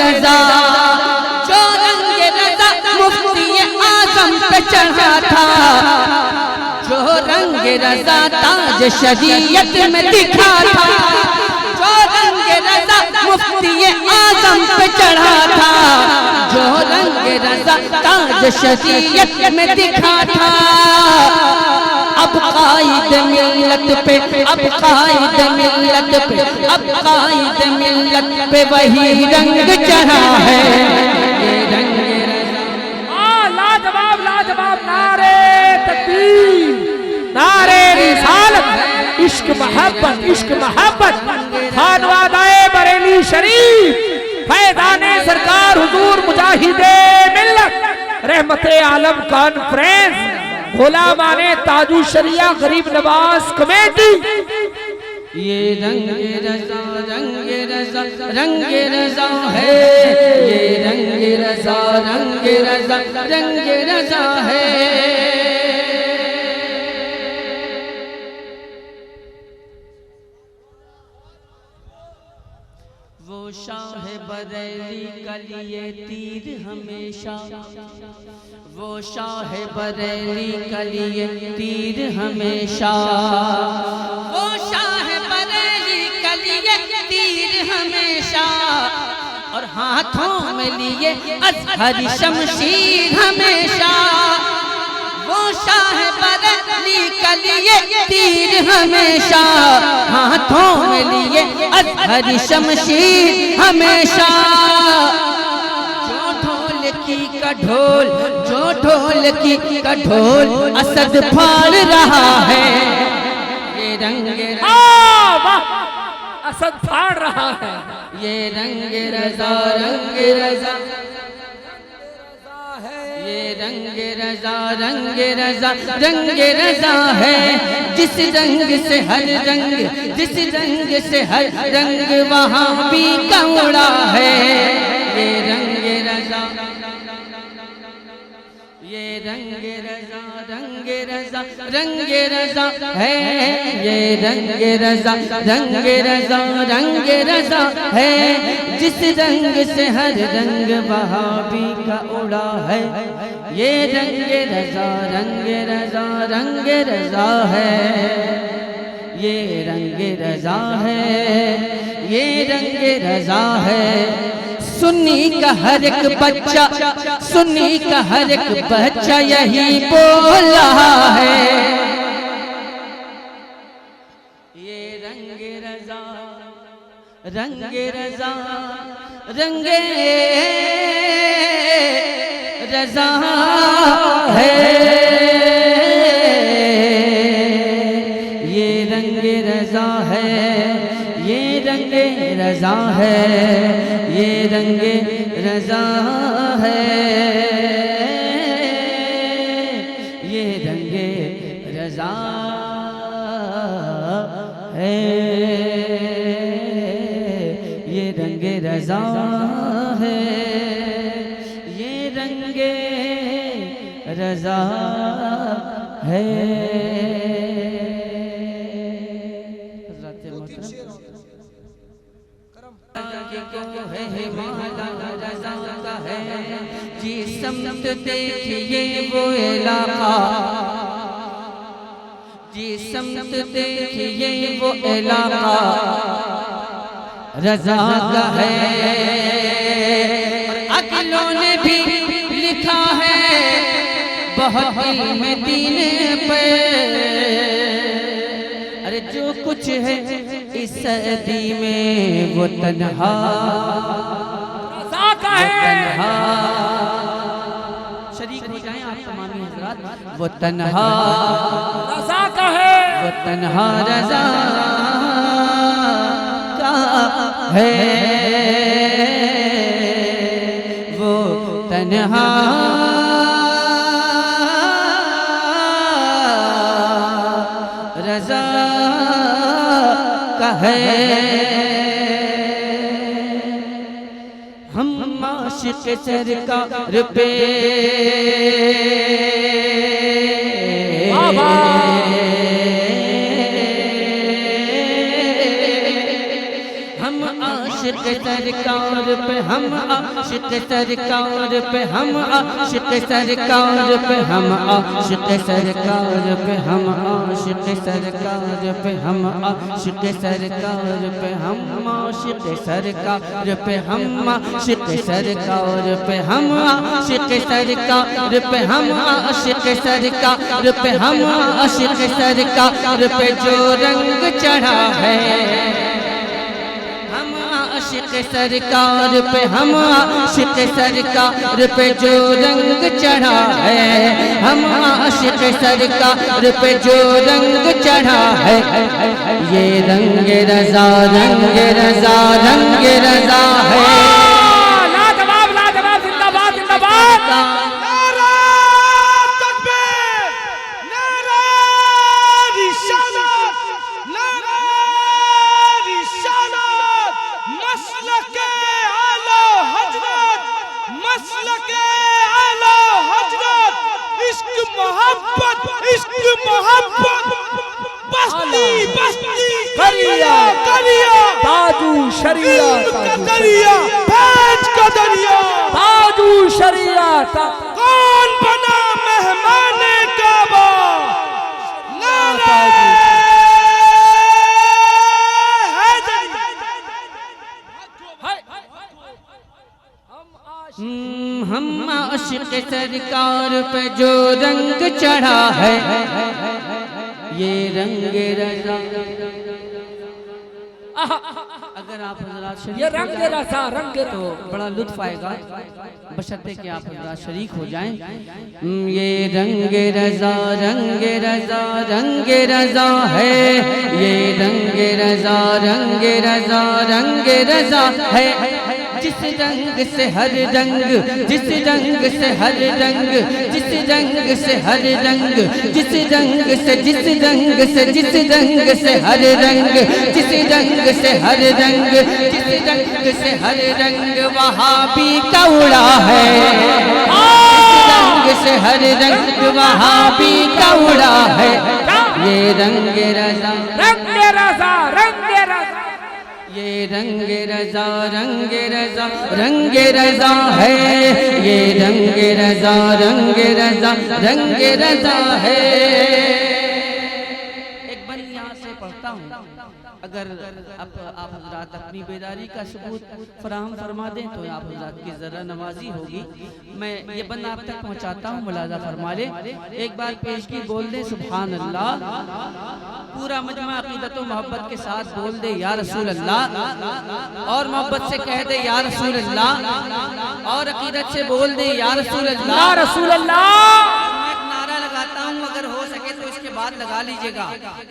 रजा, जो रंग रजा मुफ्ती आजम पे चढ़ा था, जो रंग रजा ताज शरीयत में दिखा था, जो रंग रजा मुफ्ती आजम पे चढ़ा था, जो रंग रजा ताज शरीयत में दिखा था। अब कायद मिल्लत पे, अब कायद मिल्लत पे, अब कायद मिल्लत पे वही रंग चढ़ा है, ये रंग रजा। लाजवाब लाजवाब, नारे तकबीर, नारे रिसालत, इश्क मोहब्बत, इश्क मोहब्बत। खानवादाए बरेली शरीफ, फैज़ाने सरकार हुजूर मुजाहिदे मिल्लत, रहमते आलम कॉन्फ्रेंस, गुलामाने ताजु शरिया गरीब नवाज कमेटी। ये रंग रजा, रंग रजा, रंग रजा है, ये रंग रजा, रंग रजा, रंग रजा है। वो शाह बरेली का लिए तीर हमेशा, वो शाह बरेली का लिए तीर हमेशा, वो शाह बरेली का लिए तीर हमेशा, और हाथों में लिए अज़हरी शमशीर हमेशा। वो शाह बरेली का लिए तीर हमेशा, हाथों में लिए अज़हरी शमशीर हमेशा। जो ढोलकी का ढोल, जो ढोलकी का ढोल असद फाड़ रहा है, ये रंग रजा, असद फाड़ रहा है, ये रंग रजा, रंग रजा, ये रंग रजा, रंग रजा, रंग रजा है। जिस रंग से हर रंग, जिस रंग से हर रंग वहाँ भी कौड़ा है, ये रंग रजा, ये रंग रजा, रंग रजा, रंग रजा है, ये रंग रजा, रंग रजा, रंग रजा है। जिस रंग से हर रंग वहाबी का उड़ा है, ये रंग रजा, रंग रजा, रंग रजा है, ये रंग रजा है, ये रंग रजा है। सुन्नी का हर एक बच्चा, सुन्नी का हर एक बच्चा यही बोल रहा है, ये रंग रजा, रंग रजा, रंग रजा है, ये रंग रजा है, ये रंग रजा है, ये रंग रजा है, ये रंग रजा है, ये रंग रजा है, ये रंग रजा है। जी समत देखिए वो इलाका, जी समत देखिए वो इलाका रजा का है। अकलों ने भी लिखा है बहुत इल्म दीन पे, अरे जो कुछ है इस सदी में वो तन्हा तन्हा। शरीक हो जाएं आप तमामी हजरात, वो तन्हा रज़ा का है, वो तन्हा रज़ा का है, वो तन्हा रज़ा का है। हम आशिक सरकार पे हम आशिक सरकार पे हम आशिक सरकार पे हम आशिक सरकार पे हम आशिक सरकार पे हम आशिक सरकार पे हम आशिक सरकार पे हम आशिक सरकार पे हम आशिक सरकार पे हम आशिक सरकार पे हम आशिक सरकार पे हम आशिक सरकार पे जो रंग चढ़ा है हम आशिक सरकार पे हम आशिक सरकार पे जो रंग चढ़ा है हम आशिक सरकार पे जो रंग चढ़ा है ये रंग रज़ा है। लाजवाब लाजवाब जिंदाबाद जिंदाबाद। ताजू शरिया ताजू शरिया कौन बना मेहमाने काबा हम आशिक सरकार पे जो रंग चढ़ा है ये रंग रज़ा। अगर आप हज़रात ये रंग रंग तो बड़ा लुत्फ आएगा बशर्ते कि आप हज़रात शरीक हो जाएं। ये रंग रज़ा है ये रंग रज़ा है जिस रंग से हर रंग जिस रंग से हर रंग जिस रंग से हर रंग जिस रंग से जिस रंग से जिस रंग से हर रंग जिस रंग से हर रंग जिस रंग से हर रंग वहाबी का उड़ा है जिस रंग से हर रंग वहाबी का उड़ा है ये रंग रज़ा ये रंग रज़ा है ये रंग रज़ा है। एक बंद यहाँ से पढ़ता हूँ अगर आप हज़रात अपनी बेदारी का सबूत फराहम फरमा दें तो आप हज़रात की ज़रा नवाजी होगी। मैं ये बंद आप तक पहुँचाता हूँ मुलाज़ा फरमा ले। एक बार पेशगी बोल दे सुभान अल्लाह। पूरा मजमा अक़ीदत व मोहब्बत के साथ बोल दे या रसूल अल्लाह और मोहब्बत से कह दे या रसूल अल्लाह और अक़ीदत से बोल दे या रसूल अल्लाह। मैं एक नारा लगाता हूँ अगर हो सके तो इसके बाद लगा लीजिएगा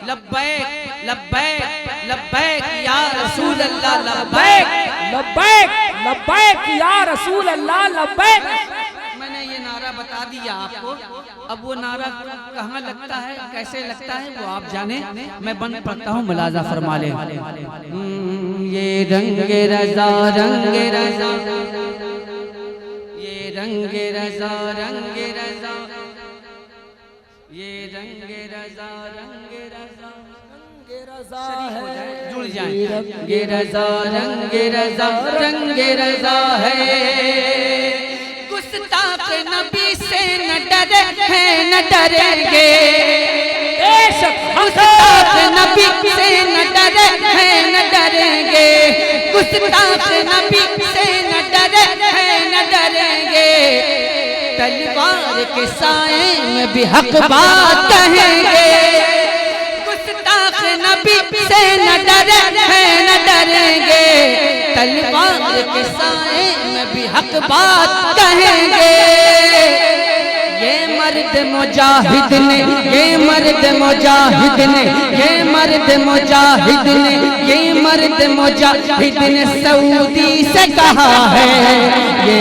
लब्बैक लब्बैक लब्बैक या रसूल अल्लाह लब्बैक लब्बैक लब्बैक या रसूल अल्लाह लब्बैक। मैंने ये नारा बता दिया आपको। अब वो नारा कहाँ लगता है कैसे लगता है वो आप जाने। मैं बंद पढ़ता हूँ मुलाजा फरमा ले। ये रंग रज़ा ये रंग रज़ा ये रंग रज़ा जुड़ जाए। रंग रज़ा है गुस्ताख नबी से न डरे हैं न डरेंगे गुस्ताख नबी से न डरे हैं न डरेंगे गुस्ताख नबी से न डरे हैं न डरेंगे तलवार के साए में भी हक बात कहेंगे गुस्ताख नबी से न डरे हैं न डरेंगे तलवार के साए में भी हक बात कहेंगे। ये मर्द मुजाहिद ने ये मर्द मुजाहिद ने ये मर्द मुजाहिद ने ये मर्द मुजाहिद ने सऊदी से कहा है ये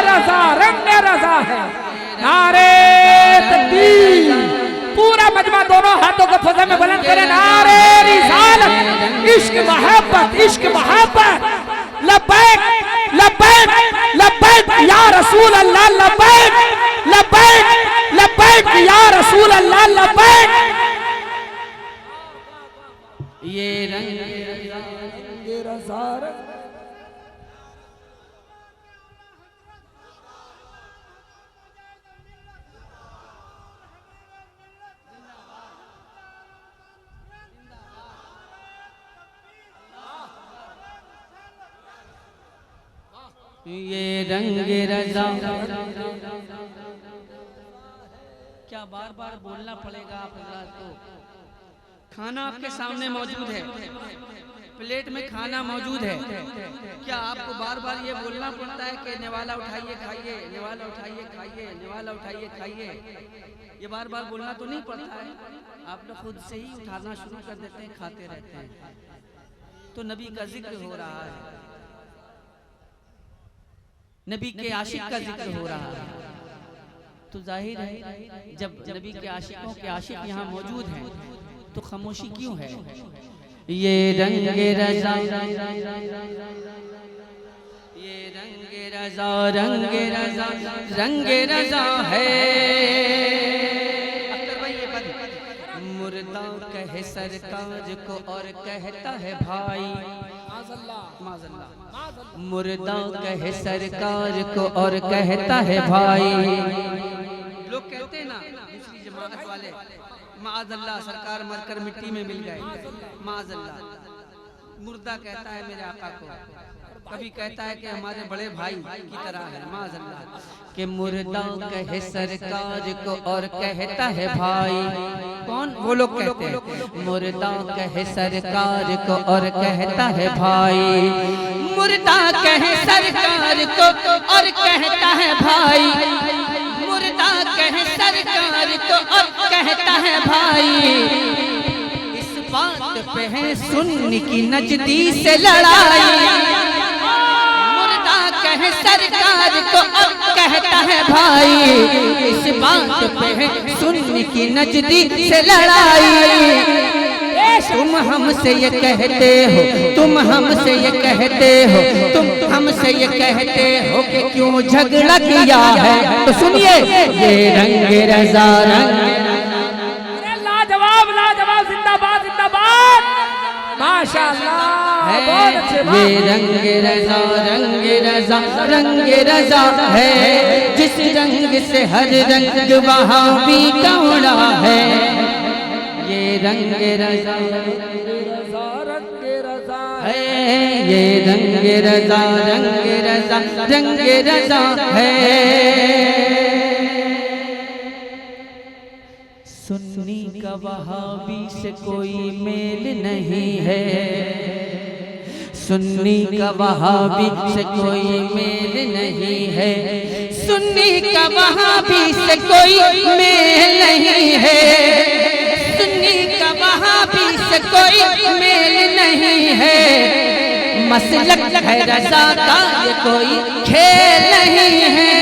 रंग रज़ा है। नारे तकबीर। पूरा मजमा दोनों हाथों को फज़ा में बुलंद करें। नारे रिसालत इश्क मोहब्बत लब्बैक लब्बैक लब्बैक या रसूल अल्लाह लब्बैक लब्बैक लब्बैक या रसूल अल्लाह लब्बैक। ये रंग रज़ा रंग ये रंग रज़ा। क्या बार बार बोलना पड़ेगा आप हज़रात को? खाना आपके सामने मौजूद है, प्लेट में खाना मौजूद है, क्या आपको बार बार ये बोलना पड़ता है कि निवाला उठाइए खाइए, निवाला उठाइए खाइए, निवाला उठाइए खाइए? ये बार बार बोलना तो नहीं पड़ता है, आप लोग खुद से ही उठाना शुरू कर देते हैं, खाते रहते हैं। तो नबी का जिक्र हो रहा है, नबी के आशिक का जिक्र हो रहा है, तो जाहिर है जब नबी के आशिकों के आशिक यहाँ मौजूद हैं तो खामोशी क्यों है? ये रंग रज़ा, ये रंग रज़ा, रंग रज़ा, रंग रज़ा है। अख्तर भाई ये बंद। मुर्दा कहे सरकार को और कहता है भाई, मुर्दा कहे सरकार को और कहता है भाई। लोग कहते हैं ना दूसरी जमात वाले, माअज़ल्लाह सरकार मरकर मिट्टी में मिल गए, माअज़ल्लाह। मुर्दा कहता है मेरे आका को, कभी कहता है कि हमारे बड़े भाई की तरह है, माअज़ल्लाह। कि मुर्दा कहे सरकार को और कहता है भाई। कौन? वो लोग कहते हैं मुर्दा कहे सरकार को और कहता है भाई। मुर्दा कहे सरकार को और कहता है भाई, मुर्दा कहे सरकार को और कहता है भाई। इस बात पे है सुन्नी की नजदी से लड़ाई। मुर्दा कहे सरकार को और कहता है भाई, इस बात पे है सुन्नी की नजदी से लड़ाई। तुम हमसे ये कहते हो, तुम हमसे ये कहते हो, तुम हमसे ये कहते हो कि क्यों झगड़ा किया है? तो सुनिए ये रंग रज़ा, रंग लाजवाब लाजवाब, जिंदाबाद जिंदाबाद, माशाअल्लाह, बहुत अच्छे। ये रंग रज़ा, रंग रज़ा, रंग रज़ा है। जिस रंग से हर रंग वहाँ भी कौड़ा है। ये रंग रज़ा, रंग रज़ा है, ये रंग रज़ा, रंग रज़ा, रंग रज़ा है। सुन्नी का वहाबी से कोई मेल नहीं है, सुन्नी का वहाबी से कोई मेल नहीं है, सुन्नी का वहाबी से कोई मेल नहीं है, सुन्नी का वहाबी से कोई मेल नहीं है। मसलक है रज़ा का ये कोई खेल नहीं है।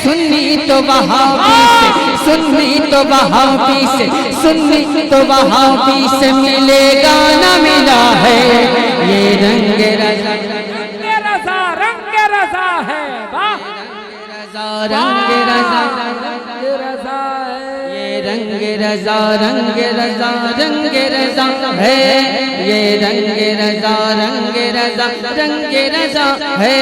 सुन्नी तो वहाबी से, सुन्नी तो वहाबी से, सुन्नी तो वहाबी से मिलेगा ना मिला है। ये रंग रज़ा, रंग रज़ा, रंग रज़ा है। वाह, रंग रज़ा, रंग रज़ा है। ये रंग रज़ा, रंग रज़ा, रंग रज़ा है। ये रंग रज़ा, रंग रज़ा, रंग रज़ा है।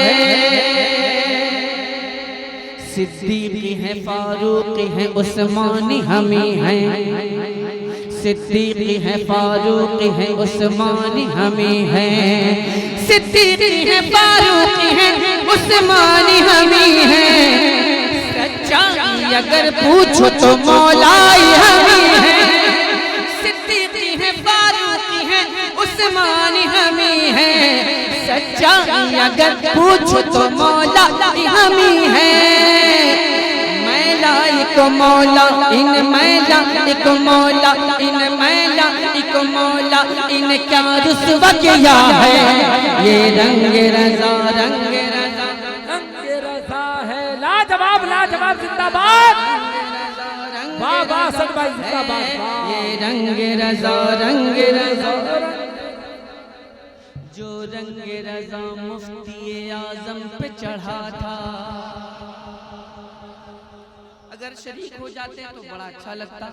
सिद्दीकी है, फारूकी है, उस्मानी हमी है। सिद्दीकी है, फारूकी है, उस्मानी हमी है। सिद्दीकी है, फारूकी है, उस्मानी हमी है। सच्चाई अगर पूछो तो मौलाई हमी है। सिद्दीकी है, फारूकी है, उस्मानी हमी है। सच्चाई अगर पूछो तो मौला हमी है। मैला एक मौला इन, मैला एक मौला इन, मैला एक मौला इन, क्या रुसवा किया है। ये रंग रज़ा, रंग रज़ा, रंग रज़ा है। लाजवाब लाजवाब, जिंदाबाद। वाह वाह सद भाई, जिंदाबाद। ये रंग रज़ा, रंग रज़ा, जो रंग रज़ा मुफ्ती आज़म पे चढ़ा था। अगर शरीक हो जाते तो बड़ा अच्छा लगता।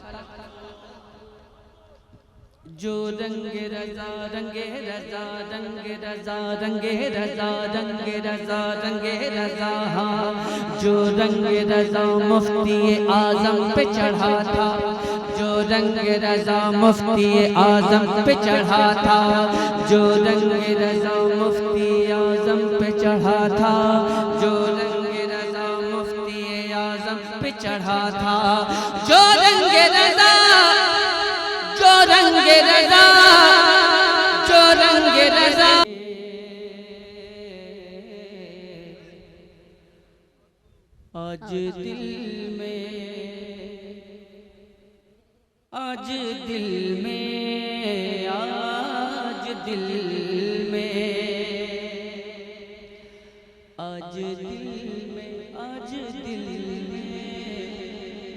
जो रंगे रजा रंगे रजा रंगे रजा रंगे रजा रंगे रजा रंगे रजा हाँ जो रंगे रजा मुफ्ती आजम पे चढ़ा था जो रंगे रजा मुफ्ती आजम पे चढ़ा था जो रंगे रजा मुफ्ती आजम पे चढ़ा था जो रंगे रजा मुफ्ती आजम पे चढ़ा था जो रंगे रजा जो रंगे रजा जो रंगे रजा आज दिल में आज दिल में आज दिल में आज दिल में आज दिल में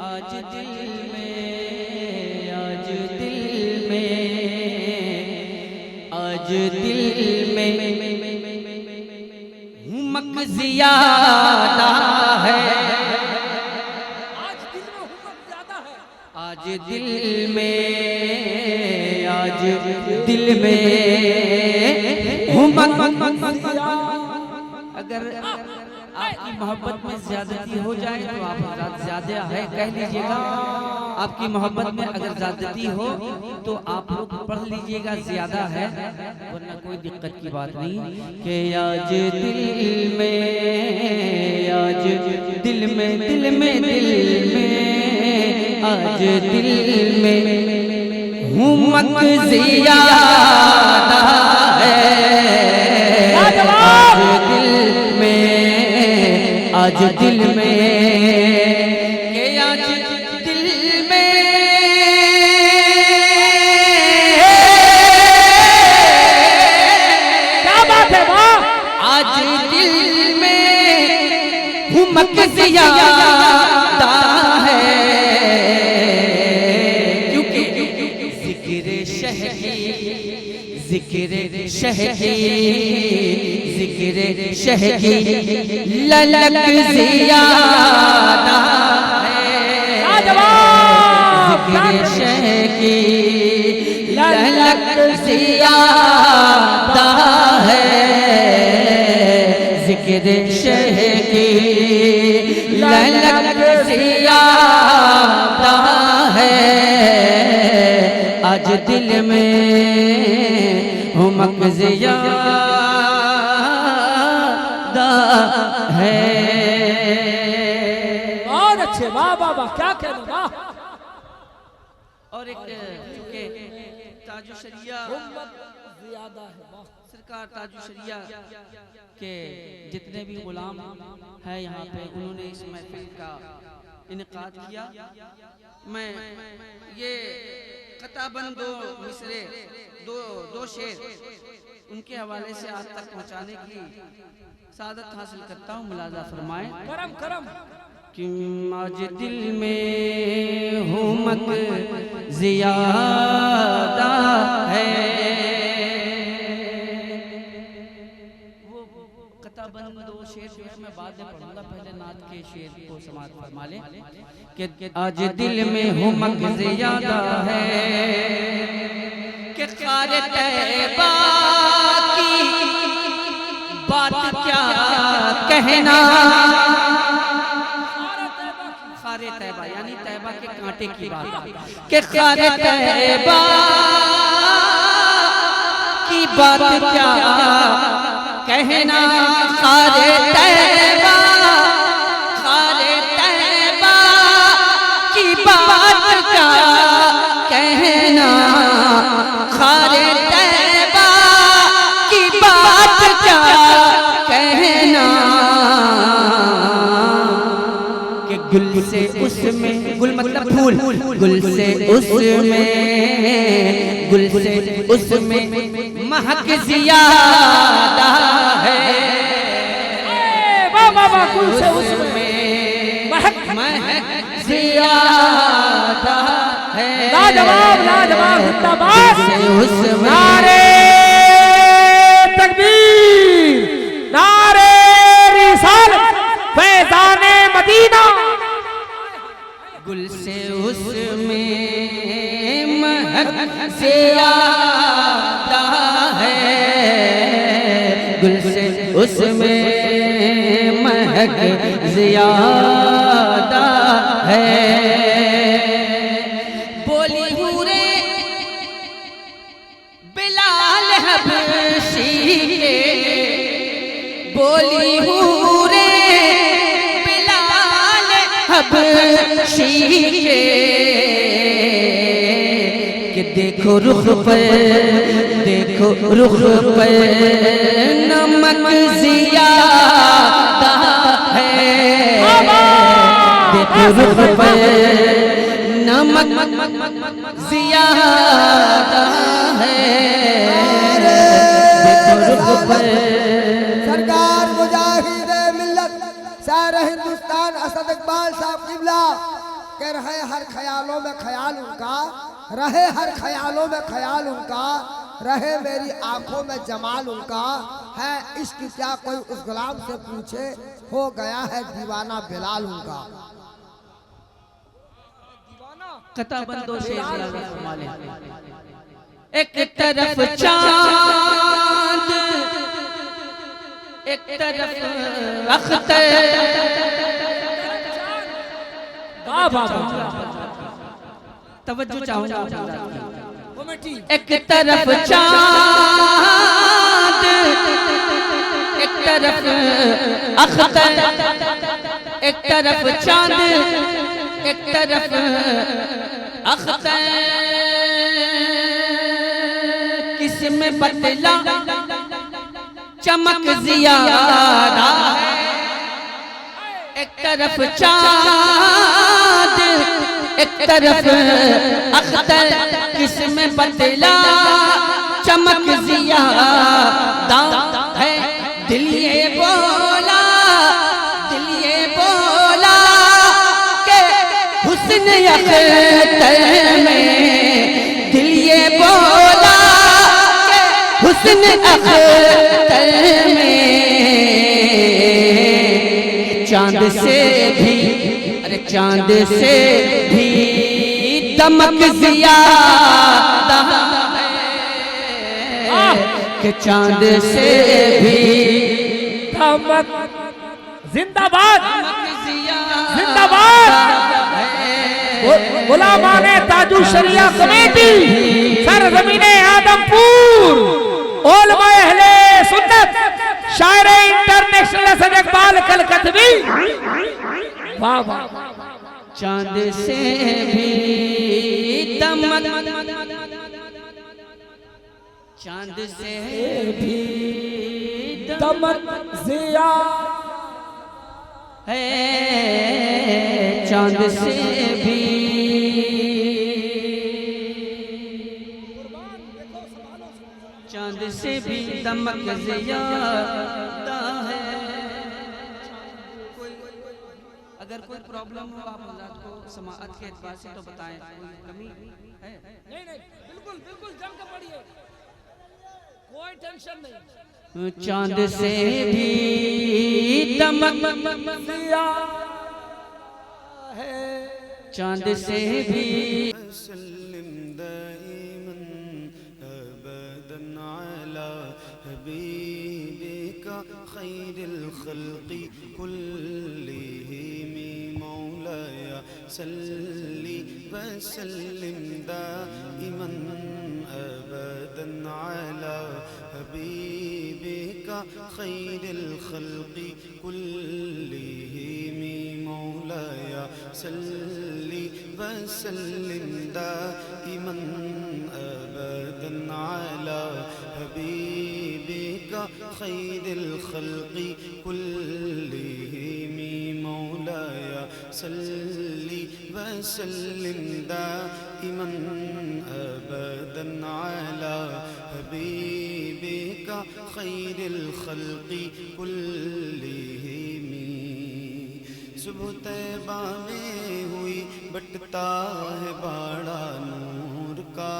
आज दिल में आज दिल में आज दिल में हुमक ज़ियादा है आज दिल में आज दिल में हुमक अगर आपकी मोहब्बत में ज्यादती हो जाए तो आप ज्यादा है कह लीजिएगा आपकी मोहब्बत में अगर ज्यादती हो तो आप लोग पढ़ लीजिएगा ज्यादा है वरना कोई दिक्कत की बात नहीं कि आज दिल में आज दिल में दिल में दिल में आज दिल में हुमक ज़ियादा है आज दिल में आज दिल में के आज दिल में क्या बात है वाह आज दिल में हुमक ज़ियादा है क्योंकि ज़िक्र शहरी ज़िक्र शहरी ज़िक्र शहरी ललक ज़ियादा है ज़िक्र शहरी ललक ज़ियादा है ज़िक्र शहरी ललक ज़ियादा है आज दिल में हुमक ज़ियादा है बहुत अच्छे वाह वाह वाह क्या कहना वाह और एक चूंकि ताजु शरिया ज्यादा है वाह सरकार ताजु शरिया के जितने भी गुलाम है यहाँ पे उन्होंने इस महफिल का इनेकाद किया मैं ये कताबंद दो मिसरे दो शेर उनके हवाले से आज तक पहुँचाने की सादत हासिल करता हूँ मुलाजा फरमाएं करम करम कि आज दिल में हुमक ज़ियादा है वो कताबंद दो शेर जो है मैं बाद में पढ़ूंगा पहले नात के शेर को समाप्त फरमा लें कि आज दिल में हुमक ज़ियादा है कि क़ारे तैबा की बात क्या कहना क़ारे तैबा यानी तैबा के कांटे की बात कि क़ारे तैबा की बात क्या कहना क़ारे तैबा की बात क्या कहना क़ारे तैबा की बात क्या कहना कि गुल से उसमें गुल मतलब फूल गुल से उसमें महक ज़ियादा है वाह वाह वाह गुल से उसमें महक ज़ियादा है लाजवाब लाजवाब जिंदाबाद उसमें नारे तकबीर नारे रिसालत फैज़ाने मदीना गुल से उसमें महक ज़ियादा उसमें महक ज़ियादा है। बोली हूरे बिलाल हबशी के, बोली हूरे बिलाल हबशी के, कि देखो रुख पर, देखो रुख पर नमक ज़ियादा है। देखो रुख पर नमक ज़ियादा है। देखो रुख पर सरकार मुजाहिद मिल्लत सारा हिंदुस्तान असद इकबाल साहब क़िबला के रहे हर ख्यालों में ख्याल उनका, रहे हर ख्यालों में ख्याल उनका, रहे मेरी आंखों में जमाल उनका है। इश्क क्या कोई उस गुलाम से पूछे, हो गया है दीवाना बिलाल उनका। कता बंदो से एक तरफ चांद, एक तरफ अख्तर, तवज्जो चाहूंगा। एक तरफ चांद, एक तरफ अख्तर, एक तरफ चांद, एक तरफ अख्तर, किसमें बतला चमक ज़ियादा है। एक तरफ चांद, एक तरफ अख्तर, किसमें बतला चमक ज़ियादा है। दिल ये बोला, दिल ये बोला के हुस्न अख्तर में, दिल ये बोला के हुस्न अख्तर में, चांद से भी, अरे चांद से भी दमक ज़ियादा है। कि चांद से भी दमक, जिंदाबाद जिंदाबाद। गुलामाने ताजु शरिया कमेटी सरजमीने आदमपुर, उलमा अहले सुन्नत, शायर इंटरनेशनल असद इकबाल कलकतवी। वाह वाह। चांद से भी दमक, चांद से भी दमक ज़िया है। चांद से भी चांद से भी दमक ज़ियादा है। अगर कोई प्रॉब्लम हो आप हज़रात को समाअत के एतबार से तो बताएं, कोई कमी है? नहीं नहीं, बिल्कुल बिल्कुल जम के पढ़िए, कोई टेंशन नहीं। चांद से भी दमक ज़िया है। चांद से भी सल्लिम दाइमन अबदन अला हबीबिका खैरिल खल्क़ि कुल्लिहिम मौलाया सल्ली व सल्लिम दाइमन अबदन अला हबीबिका खैरिल खल्क़ि कुल्लिहिम मौलाया सल्ली व सल्लिम दाइमन अबदन अला हबीबिका खैरिल खल्क़ि कुल्लिहिम मौलाया सल्ली व सल्लिम दाइमन अबदन अला हबीबिका खैरिल खल्क़ि कुल्लिहिम। सुबह तैबा में हुई बटता है बाड़ा नूर का,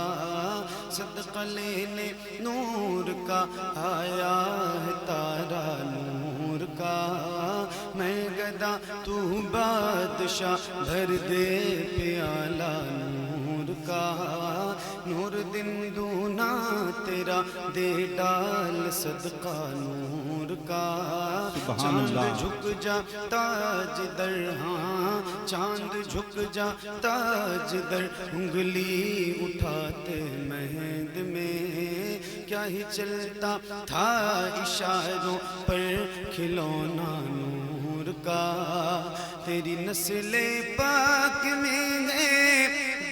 सदका लेने नूर का आया है तारा नूर का। मैं गदा तू बादशाह भर दे प्याला नूर का। नूर दिन दूना तेरा दे डाल सदका नूर का। चांद झुक जाता जिधर, हाँ चांद झुक जाता जिधर, उंगली उठाते महद में क्या ही चलता था इशारों पर खिलौना नूर का। तेरी नस्ले पाक में है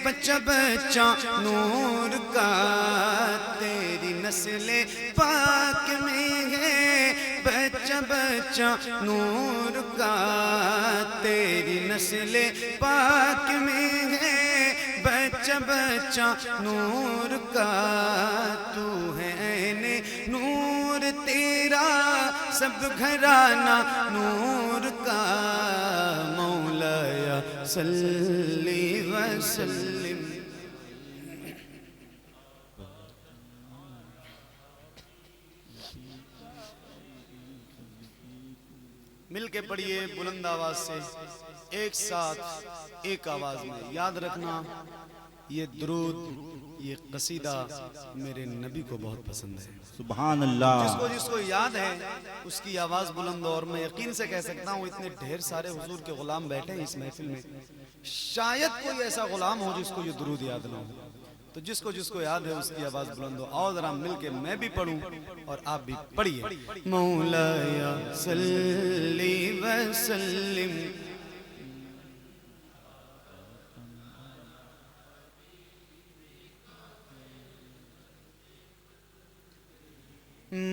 बच्चा बच्चा नूर का, तेरी नस्ले पाक में है बच्चा बच्चा नूर का, तेरी नस्ले पाक में है बच्चा बच्चा नूर का। तू है ने नूर तेरा सब घराना नूर का। मौलाया सल्ली वसल्लिम। मिल के पढ़िए बुलंद आवाज से, एक साथ एक आवाज में। याद रखना ये दुरूद, ये कसीदा मेरे नबी को बहुत पसंद है। सुभान अल्लाह। जिसको जिसको याद है उसकी आवाज बुलंद। और मैं यकीन से कह सकता हूँ इतने ढेर सारे हुजूर के गुलाम बैठे हैं इस महफिल में, शायद कोई ऐसा गुलाम हो जिसको ये दुरूद याद ना हो। तो जिसको जिसको याद है उसकी आवाज बुलंद हो। आओ जरा मिल के मैं भी पढ़ूं और आप भी पढ़िए। मौलाया सल्ली वसल्लिम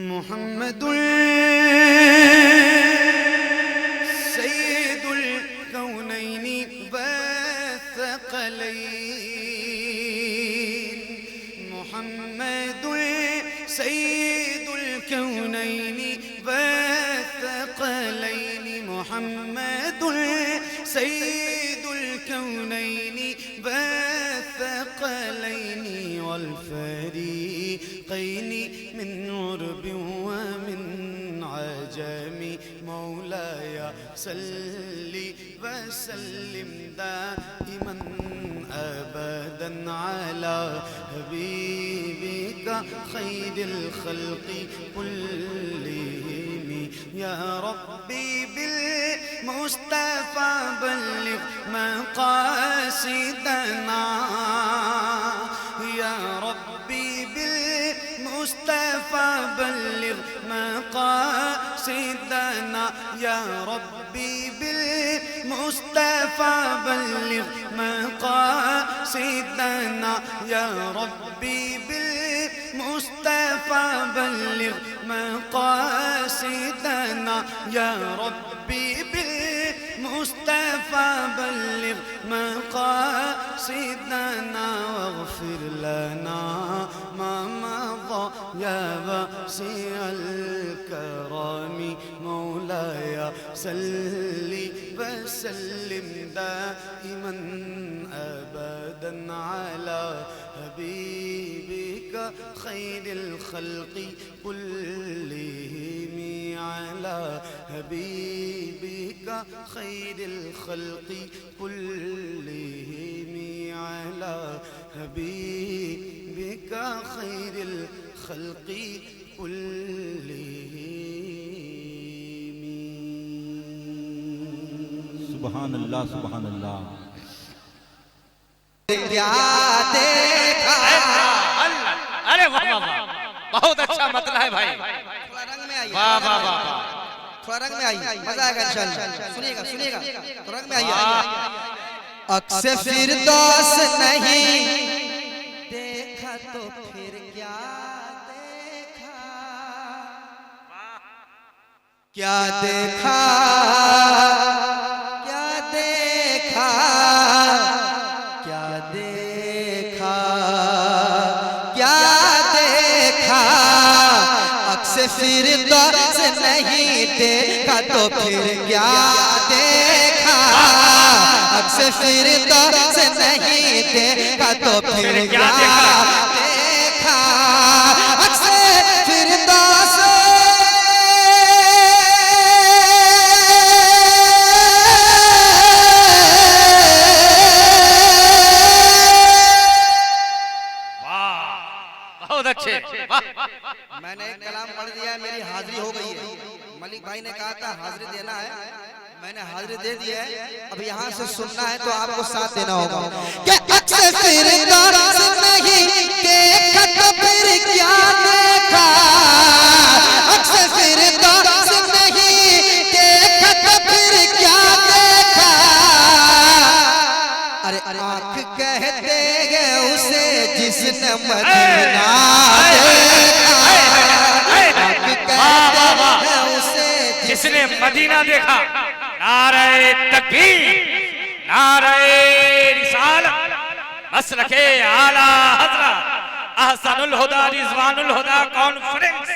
मुहम्मदुल सय्यदुल कौनैनि व थक़लैन, मुहम्मदुल सय्यदुल कौनैनि व थक़लैन, मुहम्मदुल सय्यदुल कौनैनि व थक़लैन वल फरीक़ैन मिन उर्ब व मिन अजमी। मौलाया सल्ली वसल्लिम दाइमन अबदन अला हबीबिका खैरिल खल्क़ि कुल्लिहिम। या रब्बी बिल मुस्तफ़ा बल्लिग़ मक़ासिदना, या रब्बी बिल मुस्तफ़ा बल्लिग़ मक़ासिदना, या रब्बी बिल मुस्तफ़ा बल्लिग़ मक़ासिदना, या रब्बी बिल मुस्तफ़ा बल्लिग़ मक़ासिदना, या रब्बी बिल मुस्तफ़ा बल्लिग़ मक़ासिदना वग़फ़िर लना मा मज़ा या वासिअल करमी। मौलाया सल्ली वसल्लिम दाइमन अबदन अला हबीबिका खैरिल खल्क़ि कुल्लिहिम, अला हबीबिका खैरिल खल्क़ि कुल्लिहिम, अला हबीबिका खैरिल खल्क़ि कुल्लिहिम। सुभान अल्लाह, सुभान अल्लाह। क्या देखा। अरे वाह वाह वाह, बहुत अच्छा मतला है भाई। थोड़ा रंग में आइए, वाह वाह वाह, थोड़ा रंग में आइए, मजा आएगा इंशाअल्लाह। सुनिएगा सुनिएगा, तो रंग में आइए। अक्से फिरदौस नहीं देखा तो फिर क्या देखा, क्या देखा, क्या देखा, क्या देखा, क्या देखा। अक्से फिरदौस नहीं देखा तो फिर क्या देखा, अक्से फिरदौस नहीं देखा तो फिर क्या देखा। अक्से फिरदौस मैंने एक कलाम पढ़ दिया है, मेरी हाजिरी हो गई है। मलिक भाई ने कहा था हाजिरी देना है, मैंने हाजिरी दे दी है। अब यहाँ से सुनना है तो आपको साथ देना होगा। कि अक्सर फिर दर्द नहीं देखा तो फिर क्या देखा, अक्सर फिर दर्द नहीं देखा तो फिर क्या देखा। अरे आँख कहते हैं उसे जिसने मदीना देखा, आँख कहते हैं उसे जिसने मदीना देखा। नारे तकबीर, नारे रिसालत, मसलके आला हज़रत अहसनुल हुदा रिज़वानुल हुदा कॉन्फ्रेंस।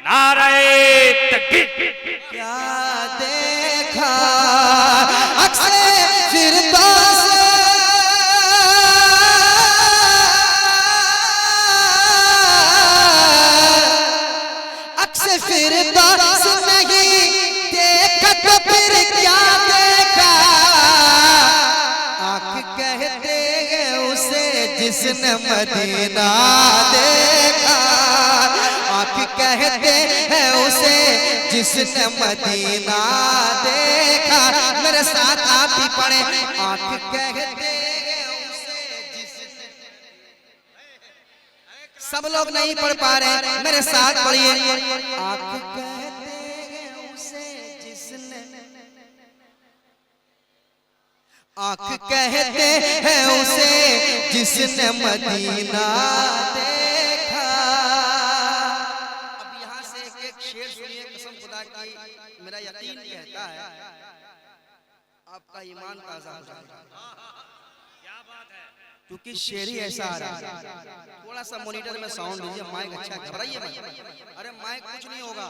नारे तकबीर। क्या देखा अक्सर फिर दर्द अक्सर फिर दर्द नहीं देखा तो फिर क्या देखा। आँख कहते हैं उसे जिसने मदीना देखा, आँख कहते हैं उसे जिसने मदीना देखा। मेरे साथ आप भी पढ़े, आँख कहते हैं उसे जिसने, सब लोग नहीं पढ़ पा रहे, मेरे साथ पढ़िए। आँख कहते हैं उसे जिसने, आँख कहते हैं उसे जिसने मदीना देखा। अब यहाँ से एक शेर सुनिए, कसम खुदा की मेरा यकीन कहता है आपका ईमान ताजा हो जाएगा। क्या बात है, क्योंकि शेर ही ऐसा आ रहा है। थोड़ा सा मॉनिटर में साउंड दीजिए, माइक अच्छा, घबराइए मत। अरे माइक कुछ नहीं होगा,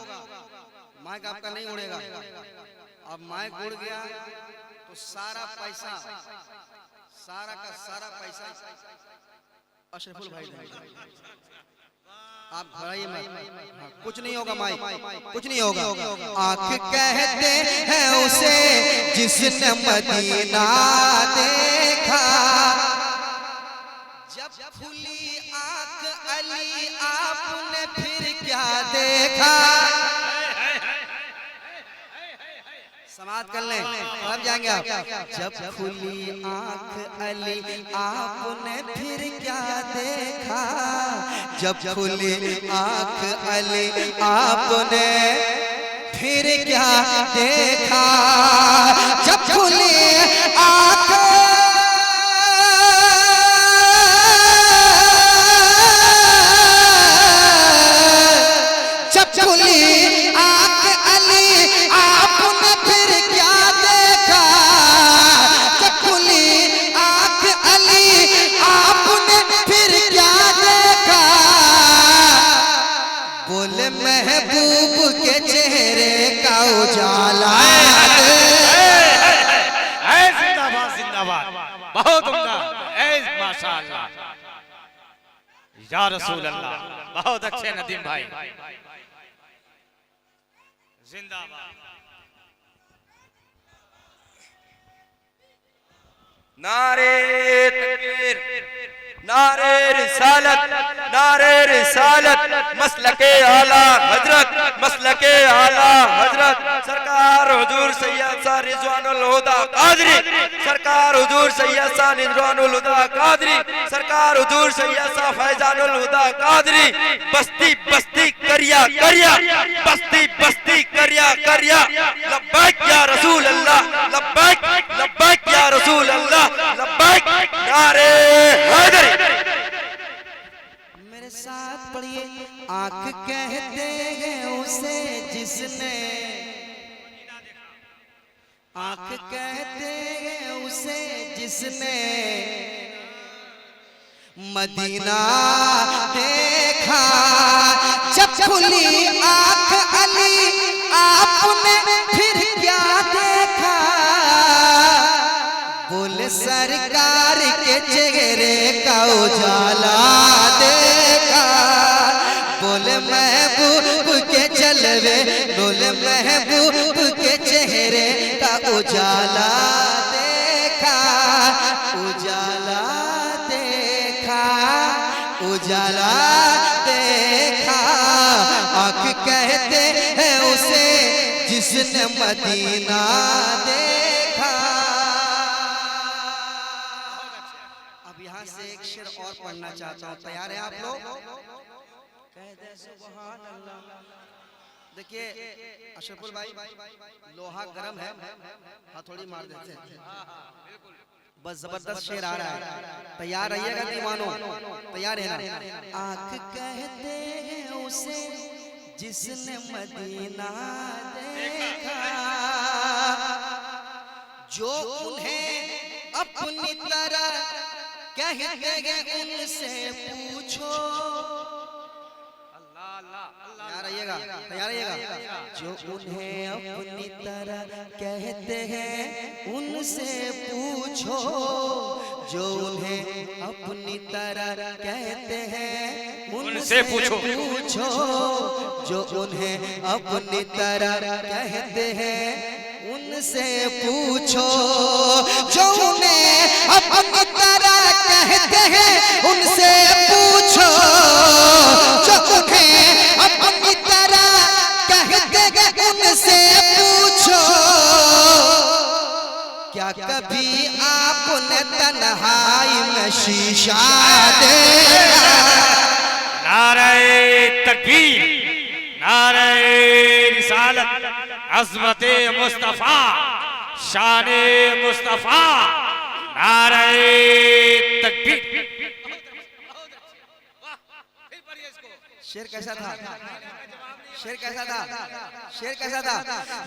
माइक आपका नहीं उड़ेगा। अब माइक उड़ गया तो सारा पैसा, सारा का सारा पैसा अशरफुल भाई देंगे। आप घबराइए मत, कुछ नहीं होगा, माइक कुछ नहीं होगा। आँख कहते हैं उसे जिसने मदीना देखा, जब खुली आँख अली आपने फिर क्या देखा। समाप्त कर लें, अब जाएंगे आप। जब खुली आँख अली आपने फिर क्या देखा, जब खुली आँख अली आपने फिर क्या देखा। जब खुली आँख जब खुली आँख अली आपने फिर क्या देखा, जब खुली आँख अली आपने फिर क्या देखा। बोले महबूब के चेहरे का उजाला, जिंदाबाद जिंदाबाद, बहुत उम्दा, माशाअल्लाह, या रसूल अल्लाह, बहुत अच्छे नदीम भाई, जिंदाबाद। नारे तकबीर, नारे रिसालत, नारे रिसालत, मसलके आला हजरत, मसलके आला हजरत सरकार हुजूर सैयद सा रिजवानुल हुदा कादरी, सरकार हुजूर सैयद सा रिजवानुल हुदा कादरी, सरकार हुजूर सैयद सा फैजानुल हुदा कादरी। बस्ती बस्ती करिया करिया, बस्ती बस्ती करिया करिया, लब्बैक या रसूल अल्लाह, लब्बैक लब्बैक या रसूल अल्लाह, लब्बैक। नारे हैदरी। मेरे साथ पढ़िए। आँख कहते हैं उसे जिसने, आँख कहते हैं उसे जिसने मदीना देखा। जब खुली आँख अली आपने फिर क्या देखा। बोले सरकार के चेहरे का उजाला देखा, बोले महबूब के जलवे, बोले महबूब के चेहरे का उजाला देखा, उजाला देखा, उजाला देखा। जिसने मदीना देखा। अब यहाँ से एक शेर और पढ़ना चाहता हूँ, तैयार हैं आप लोग? कह दे सुभान अल्लाह। देखिए अशरफुल भाई, लोहा गरम है, हथौड़ी मार देते हैं। बस जबरदस्त शेर आ रहा है, तैयार रहिएगा दीवानों, तैयार है ना? आँख कहते हैं उसे जिसने मदीना देखा, जो उन्हें अपनी तरह कहते हैं उनसे पूछो। तैयार रहिएगा, तैयार रहिएगा। जो उन्हें अपनी तरह कहते हैं उनसे पूछो, जो उन्हें अपनी तरह कहते हैं उनसे पूछो, जो उन्हें अपनी तरह कहते हैं उनसे पूछो, जो उन्हें अपनी तरह कहते हैं उनसे पूछो, जो उन्हें अपनी तरह कहते हैं उनसे पूछो। क्या कभी आपने तन्हाई में शीशा देखा? नारे तकबीर, नारे रिसालत, अज़मते मुस्तफा, शाने मुस्तफा, नारे तकबीर। शेर कैसा था? शेर कैसा था? शेर कैसा था?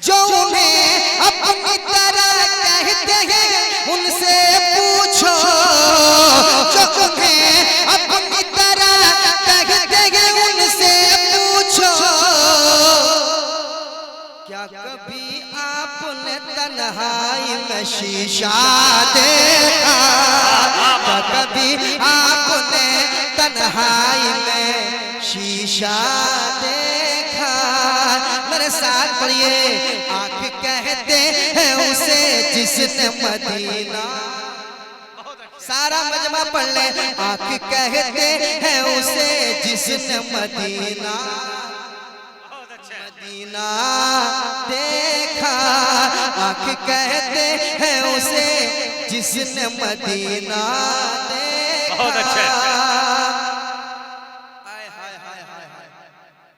जो उन्हें अपनी तरह कहते हैं उनसे पूछो, जो उन्हें अपनी तरह कहते हैं उनसे पूछो। क्या कभी आपने तन्हाई में शीशा देखा? क्या कभी आपने तन्हाई में शीशा देखा? मेरे साथ पढ़िए। आँख कहते हैं उसे जिसने मदीना, सारा मजमा पढ़ ले। आँख कहते हैं उसे जिसने मदीना मदीना देखा। आँख कहते हैं उसे जिसने मदीना देखा। बहुत अच्छा।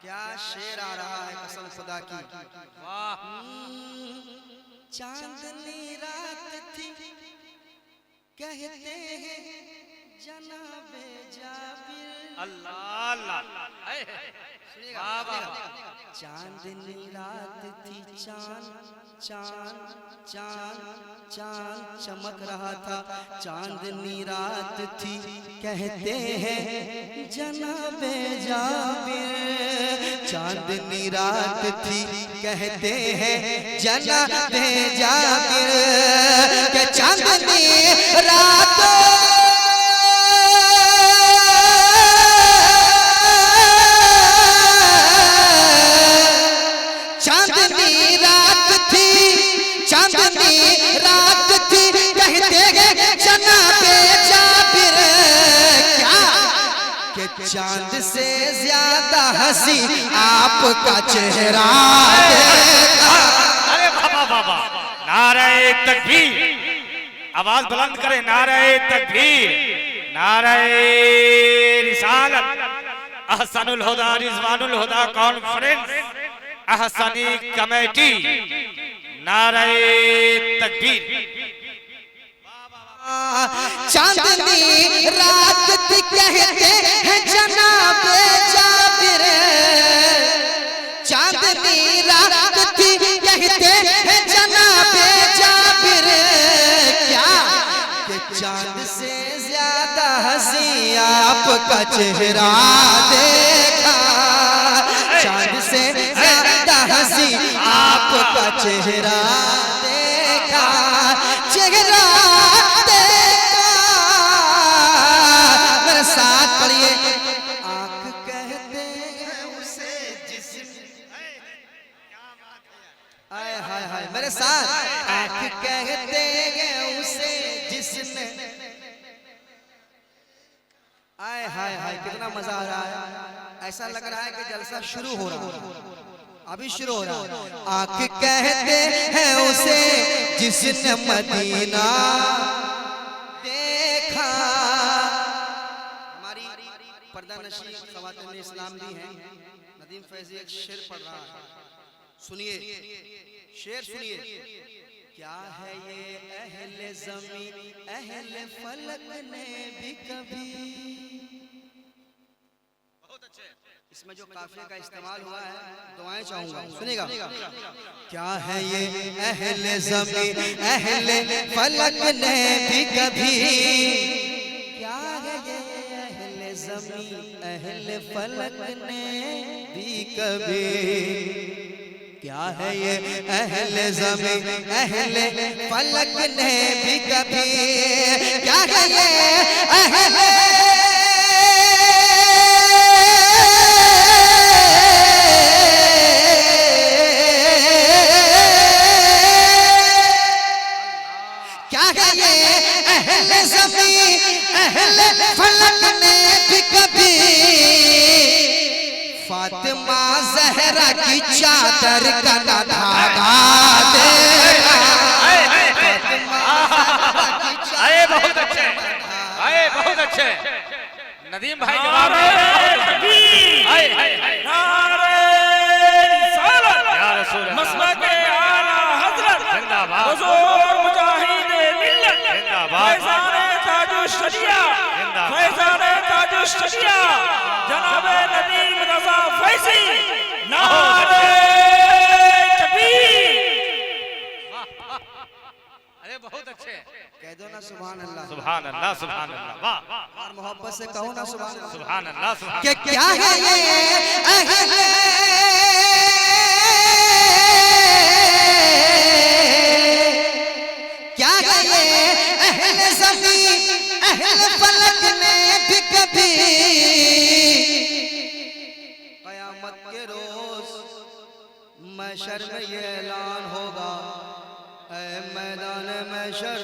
क्या शेर आ रहा है कसम खुदा की। चांदनी रात थी कहते हैं जनाबे जाबिर। अल्लाह अल्लाह, चांदनी रात थी, चांद चांद चांद चांद चमक रहा था। चांदनी रात थी कहते हैं जनाबे जाबिर। चांदनी रात थी कहते हैं जनाबे जाबिर। के चांदनी रात चांदनी रात थी कहते हैं जनाबे जाबिर। क्या कि चांद से ज्यादा हंसी आपका चेहरा देखा। अरे बाबा बाबा, नारे तकबीर, आवाज बुलंद करें, नारे तकबीर, नारे रिसालत, अहसनुल हुदा रिजवानुल हुदा कॉन्फ्रेंस, अहसनी कमेटी, नारे तकबीर। चांदनी रात थी कहते हैं जनाबे जाबिर। चांदनी रात थी कहते हैं जनाबे जाबिर। क्या कि चांद से ज्यादा हंसी आपका चेहरा देखा। चांद से ज्यादा हंसी आपका चेहरा देखा। चेहरा देखा। मेरे साथ पढ़िए। आँख कहते हैं उसे जिसने, हाय हाय हाय मेरे साथ। आँख कहते हैं उसे जिसने, हाय हाय हाय कितना मजा आ रहा है। ऐसा लग रहा है कि जलसा शुरू हो रहा है। अभी शुरू हो रहा है। आंख कहते हैं उसे जिसने मदीना देखा। हमारी पर्दा नशी ख़वातीन इस्लाम भी हैं। नदीम फैजी एक शेर पढ़ रहा है, सुनिए शेर सुनिए। क्या है ये अहले ज़मी अहले फलक ने भी कभी। बहुत अच्छे। इसमें जो काफिले का इस्तेमाल हुआ है दुआएं चाहूंगा, सुनेगा। क्या है ये अहले ज़मी अहले फलक ने भी कभी। क्या है ये अहले ज़मी अहले फलक ने भी कभी। क्या है ये अहले ज़मी अहले फलक ने भी कभी। क्या है ये अहले फलक ने भी कभी फातिमा ज़हरा की चादर का ना धागा देखा। आए बहुत अच्छे, आए बहुत अच्छे। नदीम भाई जवाब मसलके आला हज़रत जिंदाबाद, हुज़ूर मुजाहिद मिल्लत जिंदाबाद, शरिया फैज़ाने ताजुश शरिया जनाब नदीम रज़ा फैज़ी नारे तकबीर। अरे बहुत अच्छे। कह दो ना सुभान अल्लाह, सुभान अल्लाह, सुभान अल्लाह। वाह, और मोहब्बत से कहो ना सुभान अल्लाह, सुभान अल्लाह, सुभान। क्या है ये अहले क्या है ये अहले ज़मी अहले फलक ने भी कभी। क़यामत के रोज महशर में ये ऐलान होगा, ऐ मैदान महशर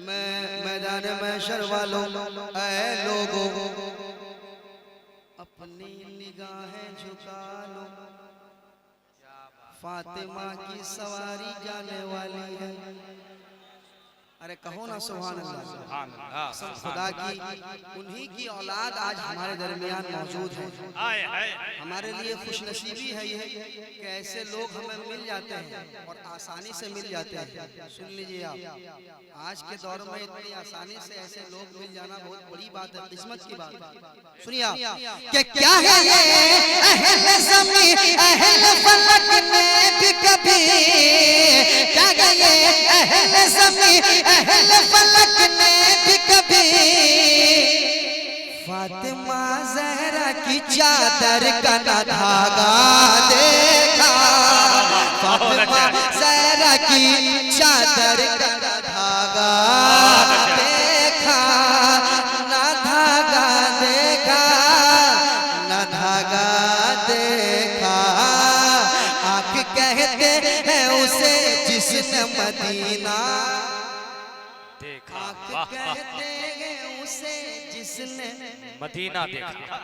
मैदान महशर वालों, ऐ लोगों अपनी निगाहें झुका लो, फातिमा की सवारी जाने वाली है। अरे कहो ना सुभान अल्लाह, सुभान अल्लाह। सब खुदा की उन्हीं की औलाद आज हमारे दरमियान मौजूद है। आए आए। हमारे लिए खुशनसीबी है ये कि ऐसे लोग हमें मिल जाते हैं और आसानी से मिल जाते हैं। सुन लीजिए आप, आज के दौर में इतनी आसानी से ऐसे लोग मिल जाना बहुत बड़ी बात है, किस्मत की बात है। सुनिए आप कि क्या है ये अहले ज़मी अहले फलक ने भी कभी। क्या है ये अहले ज़मी अहले फलक ने भी कभी फातिमा ज़हरा की चादर का ना धागा देखा। फातिमा ज़हरा की चादर का ना धागा देखा, ना धागा देखा, ना धागा देखा। आँख कहते हैं उसे जिसने मदीना देखा। कहते हैं उसे जिसने मदीना देखा।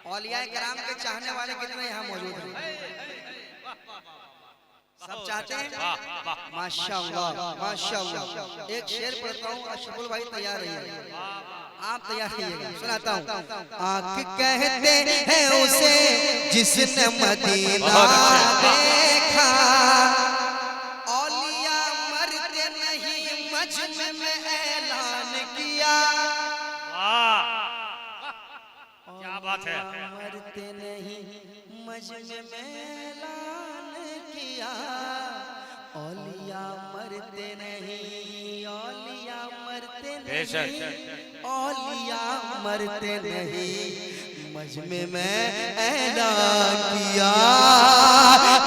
औलिया किराम के चाहने वाले कितने यहाँ मौजूद हैं? सब चाहते हैं? माशाअल्लाह, माशाअल्लाह। एक शेर पढ़ता हूँ, अशरफुल भाई तैयार रहिए, आप तैयार रहिएगा, सुनाता हूँ। आँख कहते हैं उसे जिसने मदीना देखा। औलिया मरते नहीं मजमे में ऐलान किया। क्या बात है। मरते नहीं मजमे में ऐलान किया। औलिया मरते नहीं, औलिया मरते नहीं, औलिया मरते नहीं, मजमे में ऐलान किया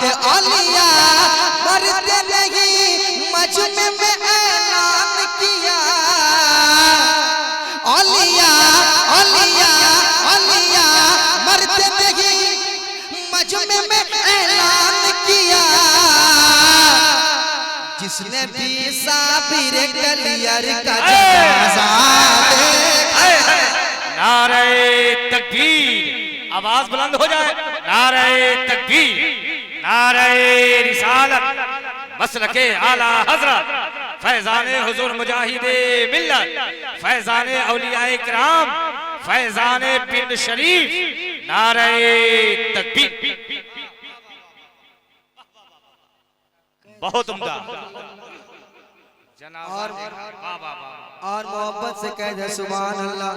कि औलिया मरते नहीं, मजमे में ऐलान किया। औलिया औलिया औलिया मरते नहीं, मजमे में ऐलान किया। जिसने भी साबिर कलियर का जनाजा देखा। नारे तकबीर, आवाज बुलंद हो जाए। नारे तकबीर। नारे रिसालत मसलके आला हजरत फैजाने हुजूर मुजाहिदे मिल्लत फैजाने औलियाए किराम फैजाने पिंड शरीफ नारे तकबीर। बहुत उम्दा और मोहब्बत से कह दे सुभान अल्लाह,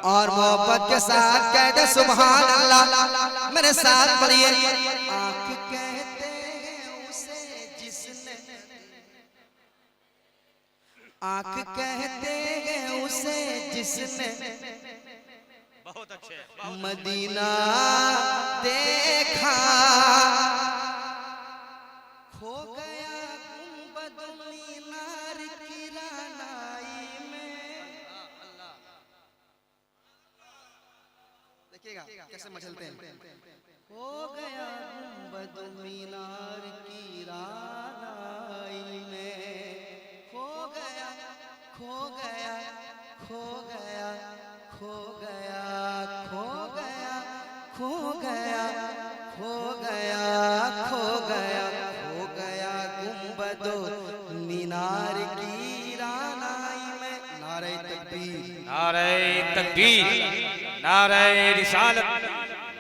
और मोहब्बत के साथ कह दे सुभान अल्लाह। मेरे साथ पढ़िए। आँख कहते हैं उसे जिसने, आँख कहते हैं उसे जिसने बहुत अच्छे मदीना देखा, खो गया गुंबद मीनार की रानाई में। देखिएगा कैसे मचलते हैं। खो गया गुंबद मीनार की रानाई में, खो गया खो गया खो गया खो गया खो गया खो गया खो गया खो गया खो गया गुंबदो मीनार की रानाई में। नारे तकबीर, नारे तकबीर, नारे रिसालत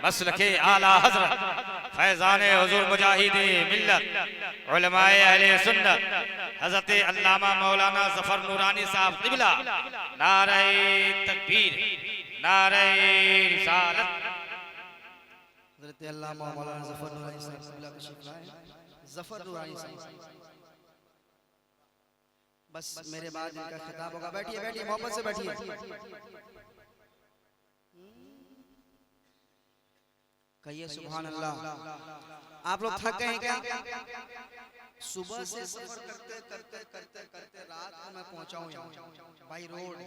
मसलके आला हजरत फैजाने हुजूर मुजाहिदे मिल्लत उलमाए अहले सुन्नत हजरत अल्लामा मौलाना जफर नूरानी साहब क़िबला नारे तकबीर, नारे रिसालत। हजरत अल्लामा मौलाना जफर नूरानी साहब क़िबला का शुक्र है। जफर नूरानी साहब बस मेरे बाद इनका खिताब होगा। बैठिए बैठिए मोहब्बत से बैठिए। कहिए सुभान अल्लाह। आप लोग थक गए क्या? सुबह से सफर करते करते करते करते रात को मैं पहुंचा हूं यहाँ भाई रोड।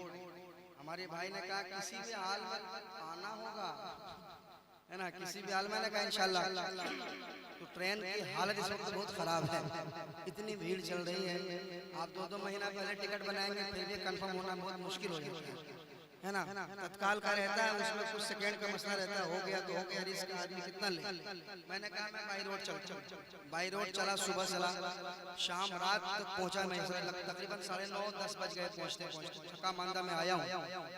हमारे भाई ने कहा किसी भी हाल में आना होगा, है ना, किसी भी हाल में ने कहा इंशाल्लाह। तो ट्रेन की हालत इस वक्त बहुत खराब है, इतनी भीड़ चल रही है। आप 2-2 महीना पहले टिकट बनाएंगे फिर भी कंफर्म होना बहुत मुश्किल हो जाता है ना। तत्काल का रहता है, उसमें कुछ सेकंड का मसला रहता है, हो गया तो हो गया, रिस्क आदमी कितना ले। मैंने कहा मैं बाई रोड बाई रोड चला, सुबह चला, शाम रात तक पहुंचा। मैं तकरीबन 9:30-10 बज गए पहुंचते पहुंचते। थका मांदा मैं आया हूँ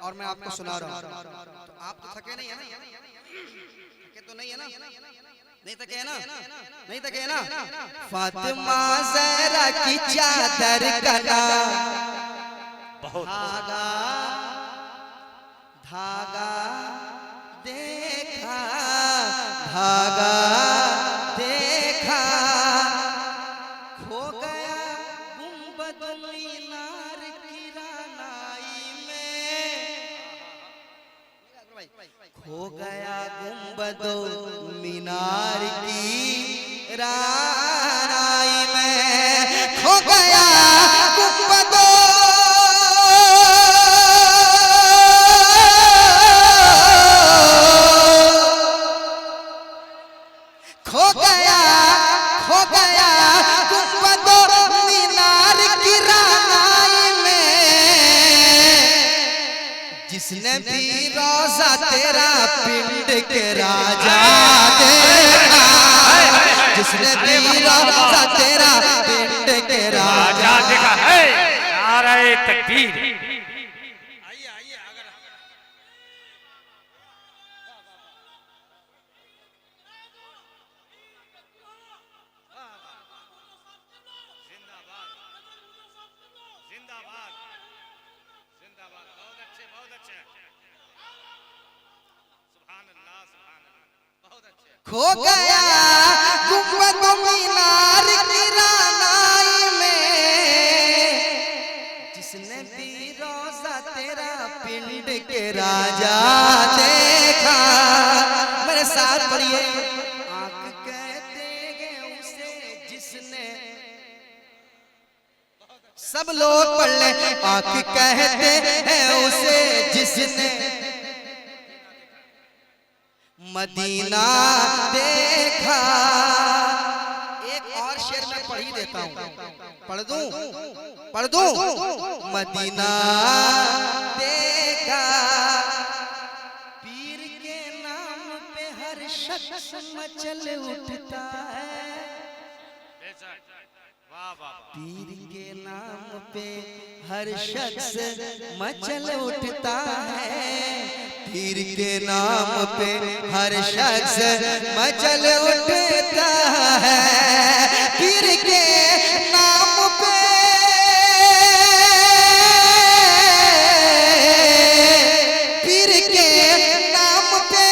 और मैं आपको सुना रहा हूँ। तो आप तो थके नहीं है ना? थके तो नहीं है ना? नहीं थके है ना? नहीं थके है ना? फातिमा ज़हरा की चादर कला धागा धागा देखा, धागा देखा, खो गया गुंबद मीनार की रानाई में, खो गया गुंबद मीनार की रानाई में, खो गया गुंबद जिसने भी रोजा तेरा पिंड के राजा देखा, जिसने भी रोजा तेरा पिंड के राजा देखा है। नारे तकबीर। खो गया गुंबद मीनार की रानाई में, जिसने भी रोजा तेरा पिंड के राजा देखा। मेरे साथ पढ़िए। आँख कहते हैं उसे जिसने, सब लोग पढ़ ले। आँख कहते हैं उसे जिसने मदीना देखा। एक और शेर मैं पढ़ ही देता हूँ, पढ़ दूं मदीना देखा, पीर के नाम पे हर शख्स शख्स मचल उठता है, पीर के नाम पे हर शख्स मचल उठता है, पीर के नाम पे हर शख्स मचल उठता है, पीर के नाम पे पीर के नाम पे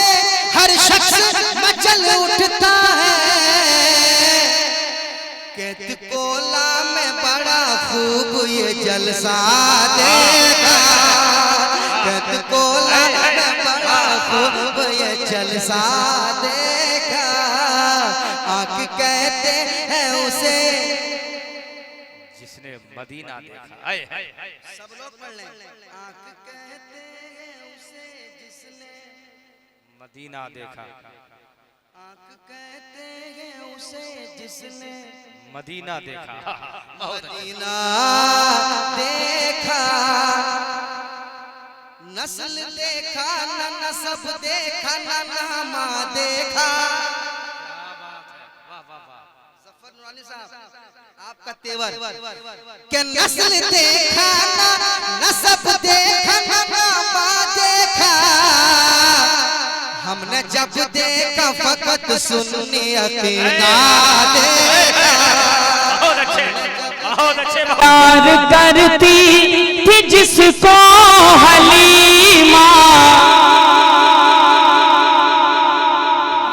हर शख्स मचल उठता है। कहत कोला में बड़ा खूब ये जलसा देखा, कहत कोला में बड़ा खूब ये जलसा देखा, आंख कहते हैं उसे जिसने मदीना देखा। आए सब लोग पढ़ लें, आंख कहते हैं उसे जिसने मदीना देखा, आंख कहते हैं उसे जिसने मदीना देखा। मदीना देखा, नस्ल देखा न नसब देखा न नामा देखा। जफर नूरानी साहब आपका तेवर क्या नस्ल देखा न नसब देखा न नामा देखा, हमने जब देखा फकत सुन्नी अकीदा देखा। प्यार करती थी जिसको हलीमा,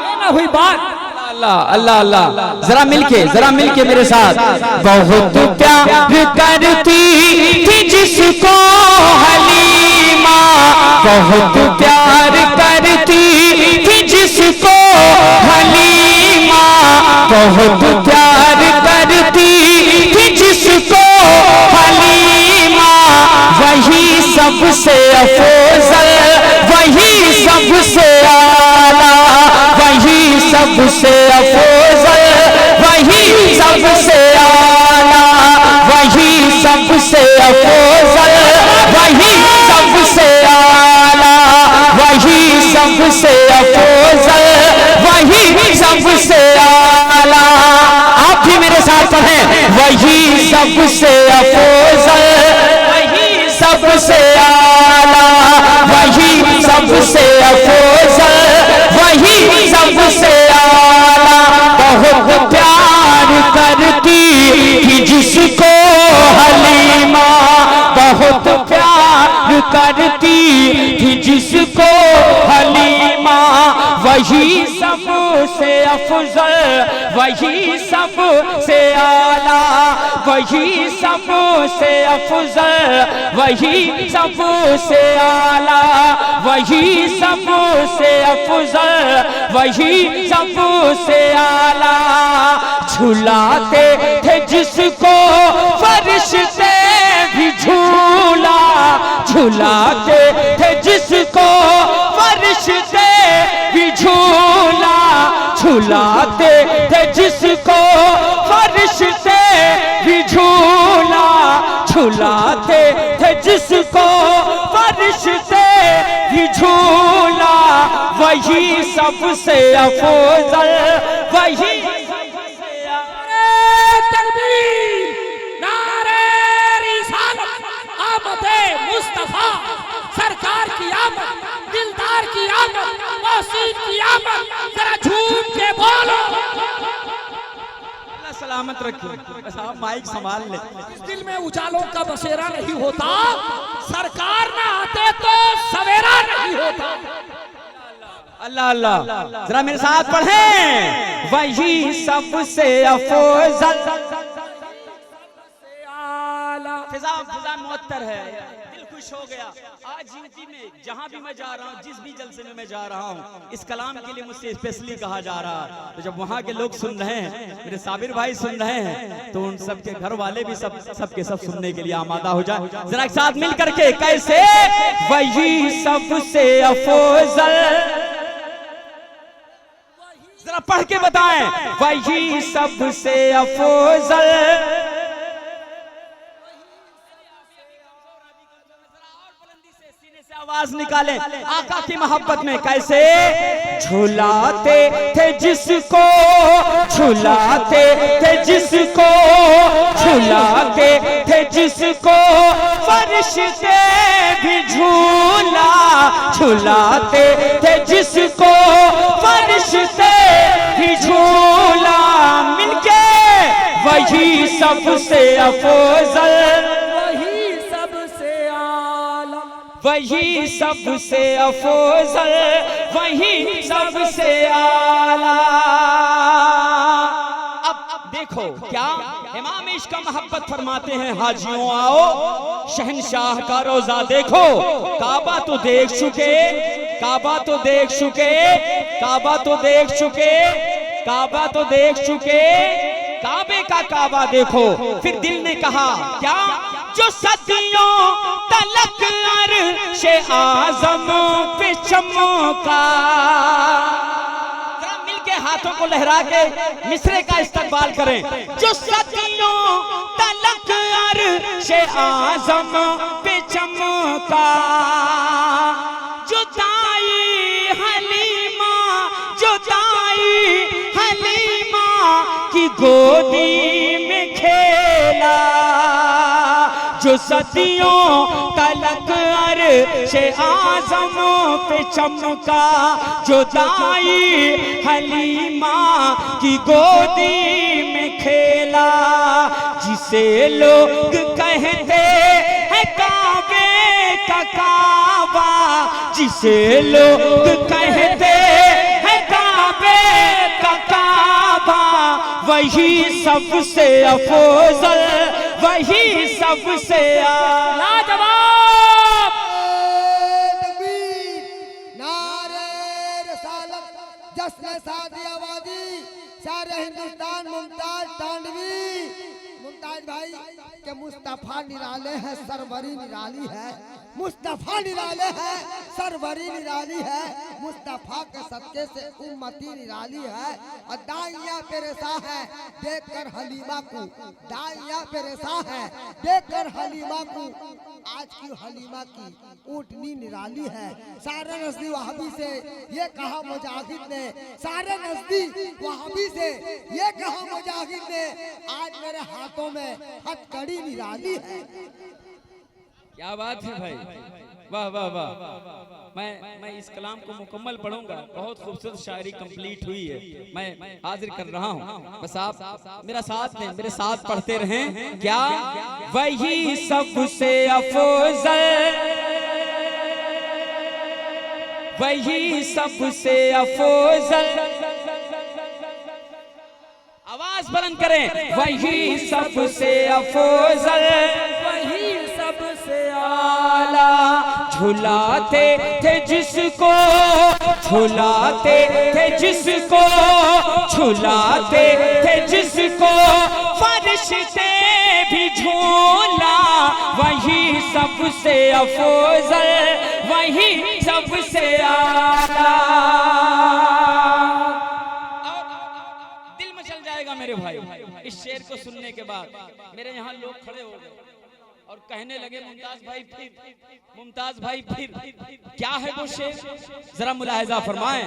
ये ना हुई बात। अल्लाह अल्लाह अल्लाह, जरा मिलके मेरे साथ। बहुत प्यार करती थी जिसको हलीमा, बहुत प्यार करती थी जिसको हलीमा, बहुत प्यार करती थी जिसको हलीमा, वही सबसे अफजल, वही सबसे आला, वही सबसे अफजल, वही सबसे आला, वही सबसे अफजल, वही सबसे आला, वही सबसे अफजल, वही सबसे आला। आप भी मेरे साथ पढ़ें, वही सबसे अफजल, वही सबसे आला, वही सबसे अफजल, वही सबसे आला। बहुत प्यार करती थी जिसको हलीमा, बहुत प्यार करती थी जिसको हलीमा, वही सबसे अफजल, वही सबसे आला, वही सबसे अफजल, वही सबसे आला, वही सबसे अफजल, वही सबसे आला। झुलाते थे जिसको फरिश्ते भी झूला, झुलाते थे जिसको फरिश्ते भी झूला, झुलाते थे जिसको फरिश्ते भी झूला, झुलाते थे जिसको फरिश्ते भी झूला, वही सबसे अफजल, वही तकबीर, नारे रिसालत, आमदे मुस्तफा, सरकार की आमद, दिलदार की आमद, मौसीन की आमद, जरा झूम के बोलो। अल्लाह सलामत रखे। बस आप माइक संभाल ले। इस दिल में उजालों का बसेरा नहीं होता, सरकार ना आते तो सवेरा नहीं होता। अल्लाह अल्लाह, जरा मेरे साथ पढ़ें, वही सबसे अफजल। फिजा मुअत्तर है, दिल खुश हो गया। आज जिंदगी में जहां भी मैं जा रहा हूं, जिस भी जलसे में मैं जा रहा हूं, इस कलाम के लिए मुझसे स्पेशली कहा जा रहा है। तो जब वहां के लोग सुन रहे हैं, मेरे साबिर भाई सुन रहे हैं, तो उन सबके घर वाले भी सबके सब सुनने के लिए आमादा हो जाए। जरा एक साथ मिल करके कैसे, वही सबसे अफजल, जरा पढ़ के बताएं, वही सबसे अफजल, आवाज निकालें आका की मोहब्बत में कैसे। झुलाते थे जिसको, झुलाते थे जिसको, झुलाते थे जिसको फरिश्ते भी झूला, झुलाते थे जिसको फरिश्ते भी झूला। मिलके वही सबसे अफजल, वही सबसे अफजल, वही सबसे आला। अब देखो क्या इमाम इश्क का मोहब्बत फरमाते हैं, हाजियों आओ शहनशाह का रोजा देखो। काबा तो देख चुके, काबा तो देख चुके, काबा तो देख चुके, काबा तो देख चुके, काबे का काबा देखो। फिर दिल ने कहा क्या, जो सदियों तलक अर्शे आज़म पे चमका। जरा मिलके हाथों को लहरा के मिसरे का इस्तकबाल करें। जो सदियों तलक अर्शे आज़म पे चमका, जुदाई हलीमा, जुदाई हलीमा की गोदी में खेला। जो सदियों तलक अर्शे आज़म पे चमका, जुदाई हलीमा की गोदी में खेला। जिसे लोग कहते हैं काबे का काबा, जिसे लोग कहते हैं काबे का काबा, वही सबसे अफजल, वही सबसे लाजवाब। नारे रसालत, जश्न सादी आबादी, सारे हिंदुस्तान मुमताज तांडवी। मुमताज भाई के मुस्तफा निराले हैं, सरवरी निराली है। मुस्तफा निराले है, सरवरी निराली है। मुस्तफा के सदके से उम्मती निराली है। और दाइया पेरेसा है देखकर हलीमा को, दाइया पेरेसा है देखकर हलीमा को। आज की हलीमा की ऊँटनी निराली है। सारे नजदी वहाबी से ये कहा मुजाहिद ने, सारे नजदी वहाबी से ये कहा मुजाहिद ने, आज मेरे हाथों में हथकड़ी निराली है। क्या बात है भाई, वाह वाह वाह। मैं इस कलाम को मुकम्मल पढ़ूंगा, बहुत खूबसूरत शायरी कंप्लीट हुई है, मैं हाजिर कर रहा हूँ। बस आप मेरा साथ दें, मेरे साथ पढ़ते रहें। क्या, वही सबसे अफजल, वही सबसे अफजल। आवाज बुलंद करें, वही सबसे अफजल, वही सबसे आला। झुलाते थे जिसको, झुलाते थे जिसको, झुलाते थे जिसको फरिश्ते भी झूला। वही सबसे अफजल, वही सबसे आला। मेरे भाई इस शेर को सुनने के बाद मेरे यहाँ लोग खड़े हो गए और कहने लगे, मुमताज भाई फिर, मुमताज भाई फिर। क्या है वो शेर, जरा मुलाहिजा फरमाएं।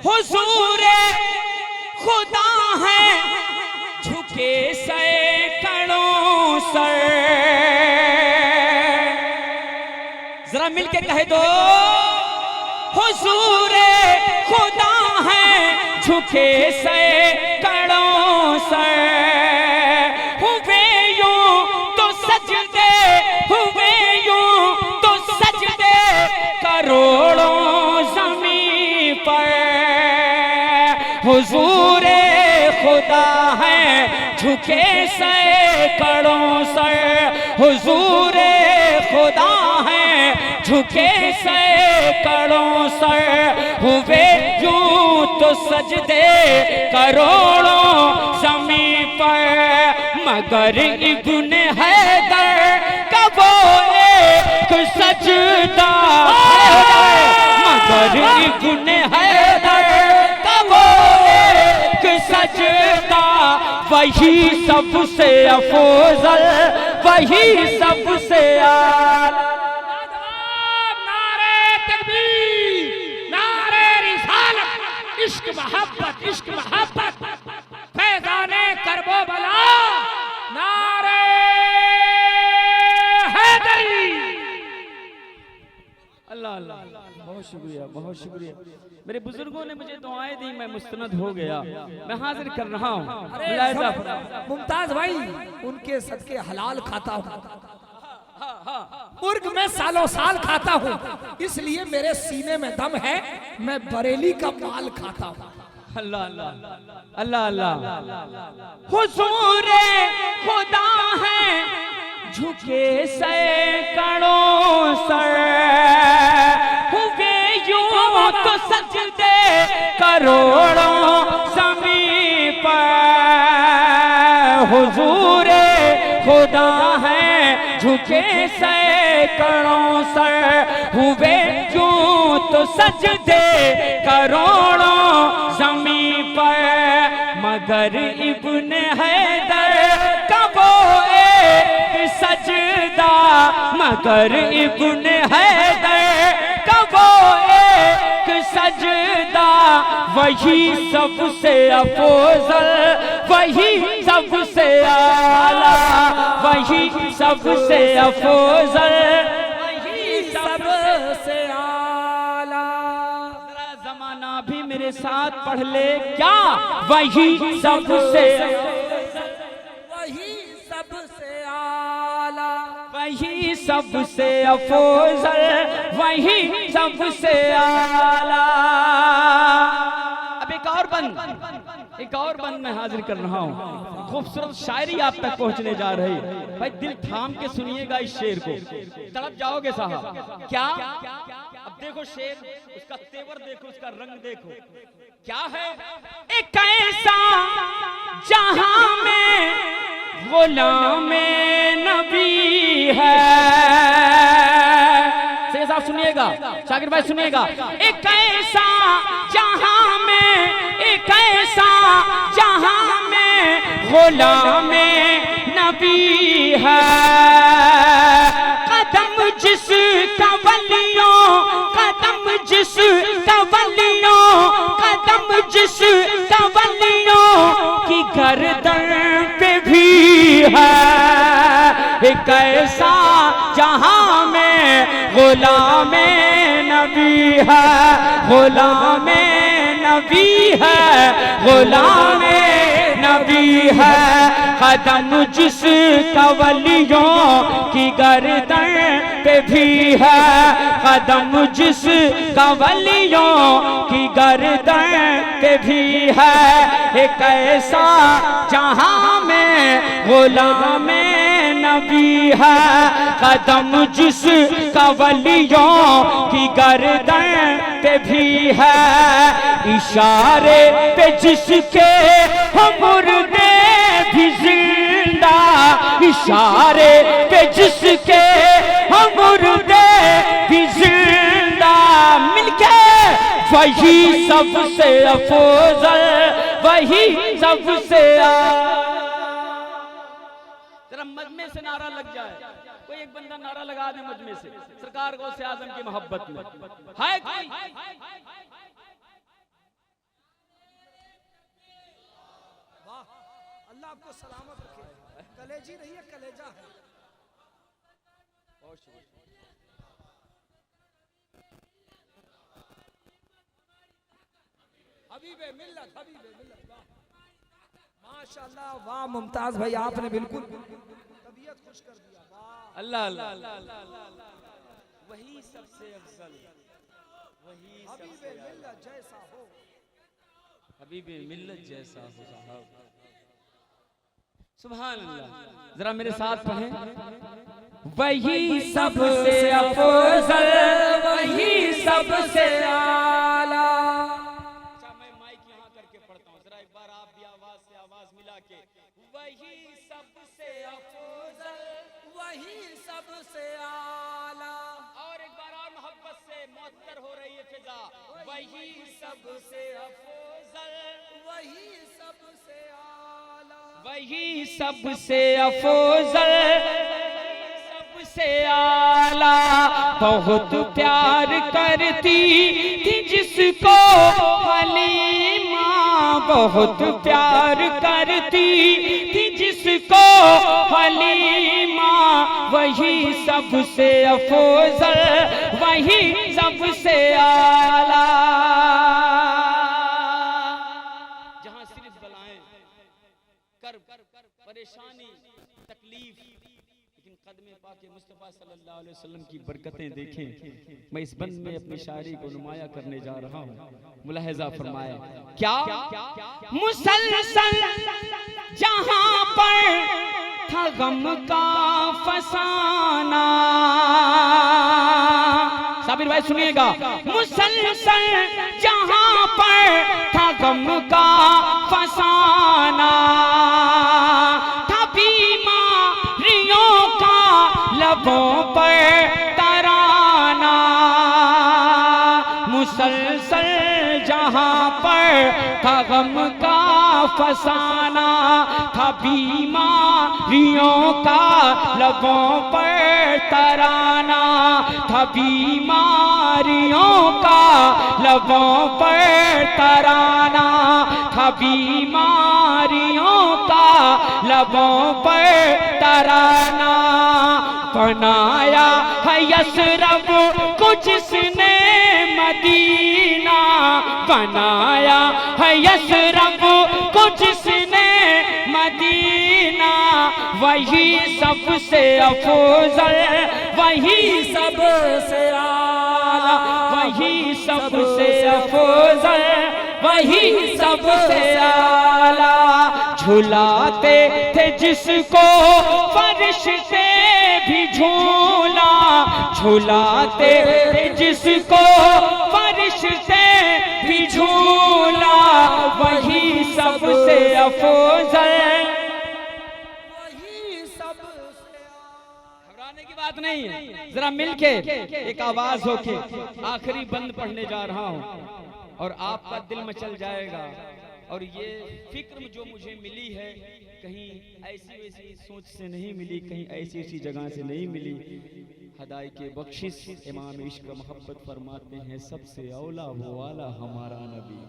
हुजूरे खुदा है झुके सैकड़ों सर, जरा मिलके कह दो। हुजूरे खुदा है झुके सैकड़ों सर, हुए यूं तो सजदे, हुए यूं तो सजदे करोड़ों ज़मीं पर। हुजूरे खुदा है झुके सैकड़ों सर, हुजूरे खुदा है झुके सैकड़ों सर। हुए यूं तो सजदे करोड़ों ज़मीं पर, मगर इब्ने हैदर का वो एक सजदा, मगर इब्ने हैदर का वो एक सजदा। वही सबसे अफजल, वही सबसे आला। नारे इश्क मोहब्बत फैजाने करबो बला नारे हैदरी। अल्लाह अल्लाह, बहुत शुक्रिया, बहुत शुक्रिया। मेरे बुजुर्गों ने मुझे दुआएं दी, मैं मुस्तनद हो गया, मैं हाजिर कर रहा हूँ। मुमताज भाई, उनके सदके हलाल खाता हूँ, मुर्ग में सालों साल खाता हूँ, इसलिए मेरे सीने में दम है, मैं बरेली का माल खाता हूँ। अल्लाह अल्लाह अल्लाह अल्लाह। हुजूर खुदा है झुके सैकड़ों सर, हुए यूं तो सजदे करोड़ों ज़मीन पर। हुजूर खुदा है झुके सैकड़ों सर, हुए यूं तो सजदे करोड़ों ज़मीन पर। मगर इब्न हैदर का वो एक सजदा, मगर इब्न हैदर का वो एक सजदा, वही सबसे अफजल, वही सबसे आला, वही सबसे अफजल, वही सबसे आला। जरा जमाना भी मेरे साथ पढ़ ले क्या, वही सबसे, वही सबसे आला, वही सबसे अफजल, वही सबसे आला। अब एक और बंद मैं हाजिर कर रहा हूँ, खूबसूरत शायरी आप तक पहुंचने जा रही। भाई दिल थाम के सुनिएगा इस शेर को, तड़प जाओगे साहब। क्या अब देखो शेर, उसका तेवर देखो, उसका रंग देखो, क्या है। एक ऐसा जहां में गुलाम नबी है, सही साहब सुनिएगा, शाकिर भाई सुनिएगा। एक ऐसा जहां में, एक ऐसा जहां में गुलाम नबी है, कदम जिस कवलियों, कदम जिस कवलियों, कदम जिस कवलियों की गर्दन पे भी है। एक ऐसा जहां में गुलाम नबी है, गुलाम नबी है, गुलाम नबी है। कदम जिस कवलियों की गर्दन पे भी है, कदम जिस कवलियों की गर्दन पे भी है। एक ऐसा जहां में गुलाम नबी है, कदम जिस कवलियों की गर्दन पे भी है। इशारे पे जिसके हम मुर्दे भी जिंदा, इशारे पे जिसके हम मुर्दे भी जिंदा, मिलके वही सबसे अफजल, वही सबसे जरा मजमे से नारा लग जाए, कोई एक बंदा नारा लगा दे मजमे से, सरकार गौसे आजम की मोहब्बत में है कोई? अल्लाह आपको सलामत रखे, कलेजी नहीं है, कलेजा है। हबीबे मिल्लत, हबीबे मिल्लत, माशाअल्लाह, वाह मुमताज भाई, आपने बिल्कुल तबीयत खुश कर दिया। वाह अल्लाह अल्लाह, वही सबसे अफजल, वही हबीबे मिल्लत जैसा हो, हबीबे मिल्लत जैसा हो साहब। सुभान अल्लाह, जरा मेरे साथ पढ़ें। वही सबसे अफजल, वही सबसे आला। अच्छा मैं माइक यहाँ करके पढ़ता हूँ, जरा एक बार आप भी आवाज से आवाज मिला के। वही सबसे अफजल, वही सबसे आला, और एक बार और मोहब्बत से मुअत्तर हो रही है फिजा। वही सबसे अफजल, वही सबसे आला, वही सबसे अफजल, सबसे आला। बहुत प्यार करती थी जिसको हलीमा बहुत प्यार करती थी, जिसको हलीमा वही सबसे अफजल, वही सबसे आला। जहां सिर्फ बलाएं, कर्ब, परेशानी, तकलीफ, लेकिन कदम पाके मुस्तफा सल्लल्लाहु अलैहि वसल्लम की बरकतें देखें। मैं इस बंद में अपनी शायरी को नुमाया करने जा रहा हूँ। मुलाहिजा फरमाए क्या मुसलसल जहां पर था गम का फसाना। साबिर भाई सुनिएगा, मुसलसल जहां पर था गम का फसाना, था बीमारियों का लबों पर तराना। मुसलसल जहां पर था गम का फसाना, था बीमारियों का लबों पर तराना, था बीमारियों का लबों पर तराना, था बीमारियों का लबों पर तराना। बनाया है यसरब को जिसने मदीना, बनाया है यसरब को जिसने मदीना, वही सबसे अफजल, वही सबसे आला, वही सबसे अफजल, वही सबसे आला। झुलाते थे जिसको फरिश्ते भी झूला, झुलाते थे जिसको फरिश्ते भी झूला, वही सबसे अफजल, वही सबसे। घबराने की बात नहीं है, जरा मिलके एक आवाज होके आखिरी बंद पढ़ने जा रहा हूं और आपका दिल मचल जाएगा। और ये फिक्र जो मुझे मिली है कहीं ऐसी वैसी सोच से नहीं मिली, कहीं ऐसी ऐसी जगह से नहीं मिली। हदाई के बख्शिश इमाम इश्क मोहब्बत फरमाते हैं, सबसे औला वो वाला हमारा नबी,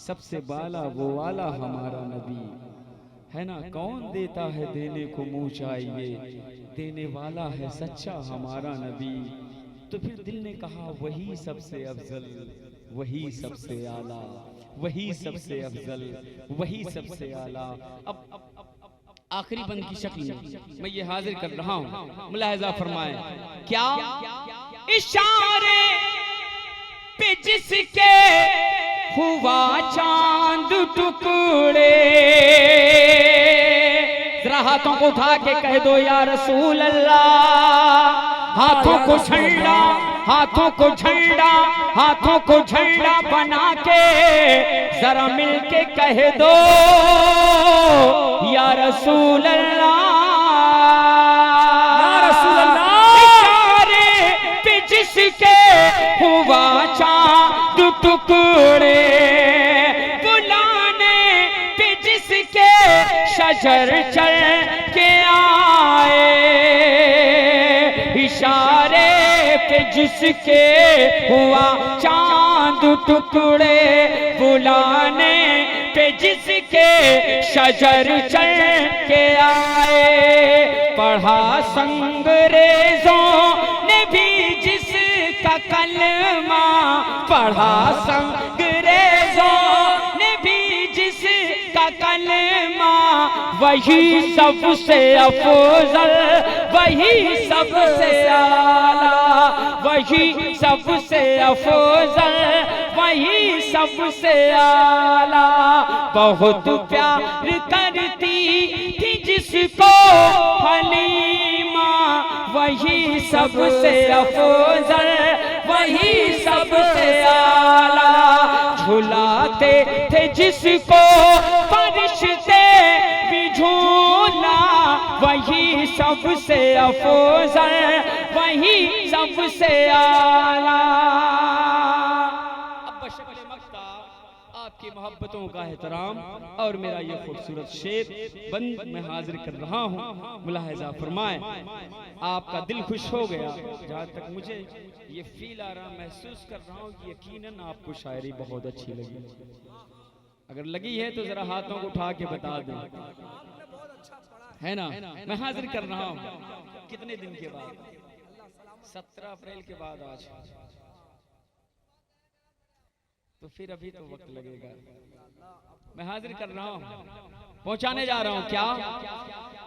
सबसे बाला वो वाला हमारा नबी है ना। कौन देता है देने को मुँह चाहिए, देने वाला है सच्चा हमारा नबी। तो फिर दिल ने कहा वही सबसे अफजल, वही सबसे आला, वही सबसे अफजल, वही सबसे आला। अब आखिरी बंद की शक्ल में मैं ये हाजिर कर रहा हूं, मुलाहिजा फरमाएं क्या इशारे पे जिसके हुआ चांद टुकड़े। जरा हाथों को उठा के कह दो या रसूल अल्लाह। हाथों को झंडा, हाथों को झंडा, हाथों को झंडा बना के जरा मिलके कह दो या रसूल अल्लाह, या रसूल अल्लाह। इशारे पे जिसके हुआ चांद टुकड़े, बुलाने पे जिसके शजर चल के आए, इशारे पे जिसके हुआ चांद टुकड़े, बुलाने पे जिसके शजर चल के आए। पढ़ा संगरेजों ने भी जिसका कलमा, पढ़ा संगरेजों ने भी जिसका कलमा, वही सबसे अफजल, वही सबसे आला, वही सबसे अफजल, वही सबसे आला। बहुत प्यार करती थी जिसको हलीमा, वही सबसे अफजल, वही सबसे आला। झुलाते थे जिसको फरिश्ते भी झूला, वही सबसे अफजल, वही सबसे आला। अब बशक्ल मक्ता आपकी मोहब्बतों का एहतराम और मेरा ये खूबसूरत शेर बंद मैं हाजिर कर रहा हूँ। मुलाहिजा फरमाए, आपका दिल खुश हो गया। जहाँ तक मुझे ये फील आ रहा, महसूस कर रहा हूँ कि यकीनन आपको शायरी बहुत अच्छी लगी। अगर लगी है तो जरा हाथों को उठा के बता दें, है ना। मैं हाजिर कर रहा हूँ कितने दिन के बाद, 17 अप्रैल के बाद आज, तो फिर अभी तो वक्त लगेगा। मैं हाजिर कर रहा हूँ, पहुंचाने जा रहा हूँ क्या,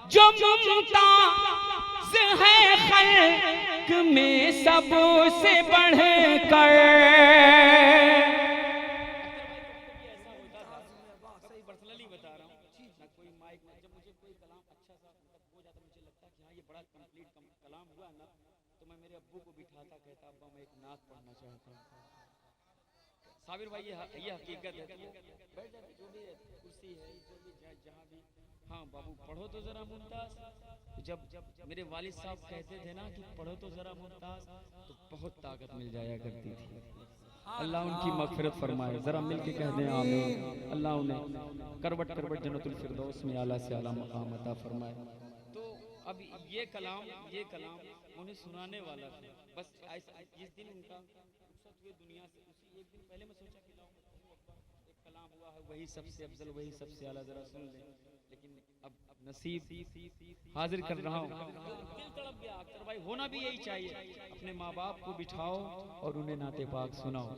जो मुमताज है खल्क में सबसे बढ़कर। पर्सनली बता रहा हूँ ना, कोई माइक में जब मुझे कोई कलाम अच्छा सा हो जाता, मुझे लगता कि हाँ ये बड़ा कंप्लीट कलाम हुआ ना, तो मैं मेरे अब्बू को बिठाता, कहता अब्बा मैं एक नात पढ़ना चाहता हूँ। साबिर भाई ये हकीकत है, बैठ जाते, जो भी कुर्सी है, जो भी जहाँ भी, हाँ बाबू पढ़ो तो जरा मुमताज। जब मेरे वालिद साहब कहते थे ना कि पढ़ो तो जरा मुमताज, तो बहुत ताकत मिल जाया करती थी। अल्लाह उनकी मगफिरत फरमाए, जरा मिल के कह दें आमीन। अल्लाह उन्हें करवट करवट जन्नतुल फिरदौस में आला से आला मकाम अता फरमाए। तो अब ये कलाम उन्हें सुनाने वाला था। बस जिस दिन उनका रुखसत हुए दुनिया से, उसी एक दिन पहले मैं सोचा कि एक कलाम हुआ है, वही सबसे अफजल, वही सबसे आला, जरा सुन लें। लेकिन अब नसीब हाजिर कर रहा हूँ। दिल तड़प गया अख्तर भाई, होना भी यही चाहिए। अपने माँ बाप को बिठाओ और उन्हें नाते पाक सुनाओ,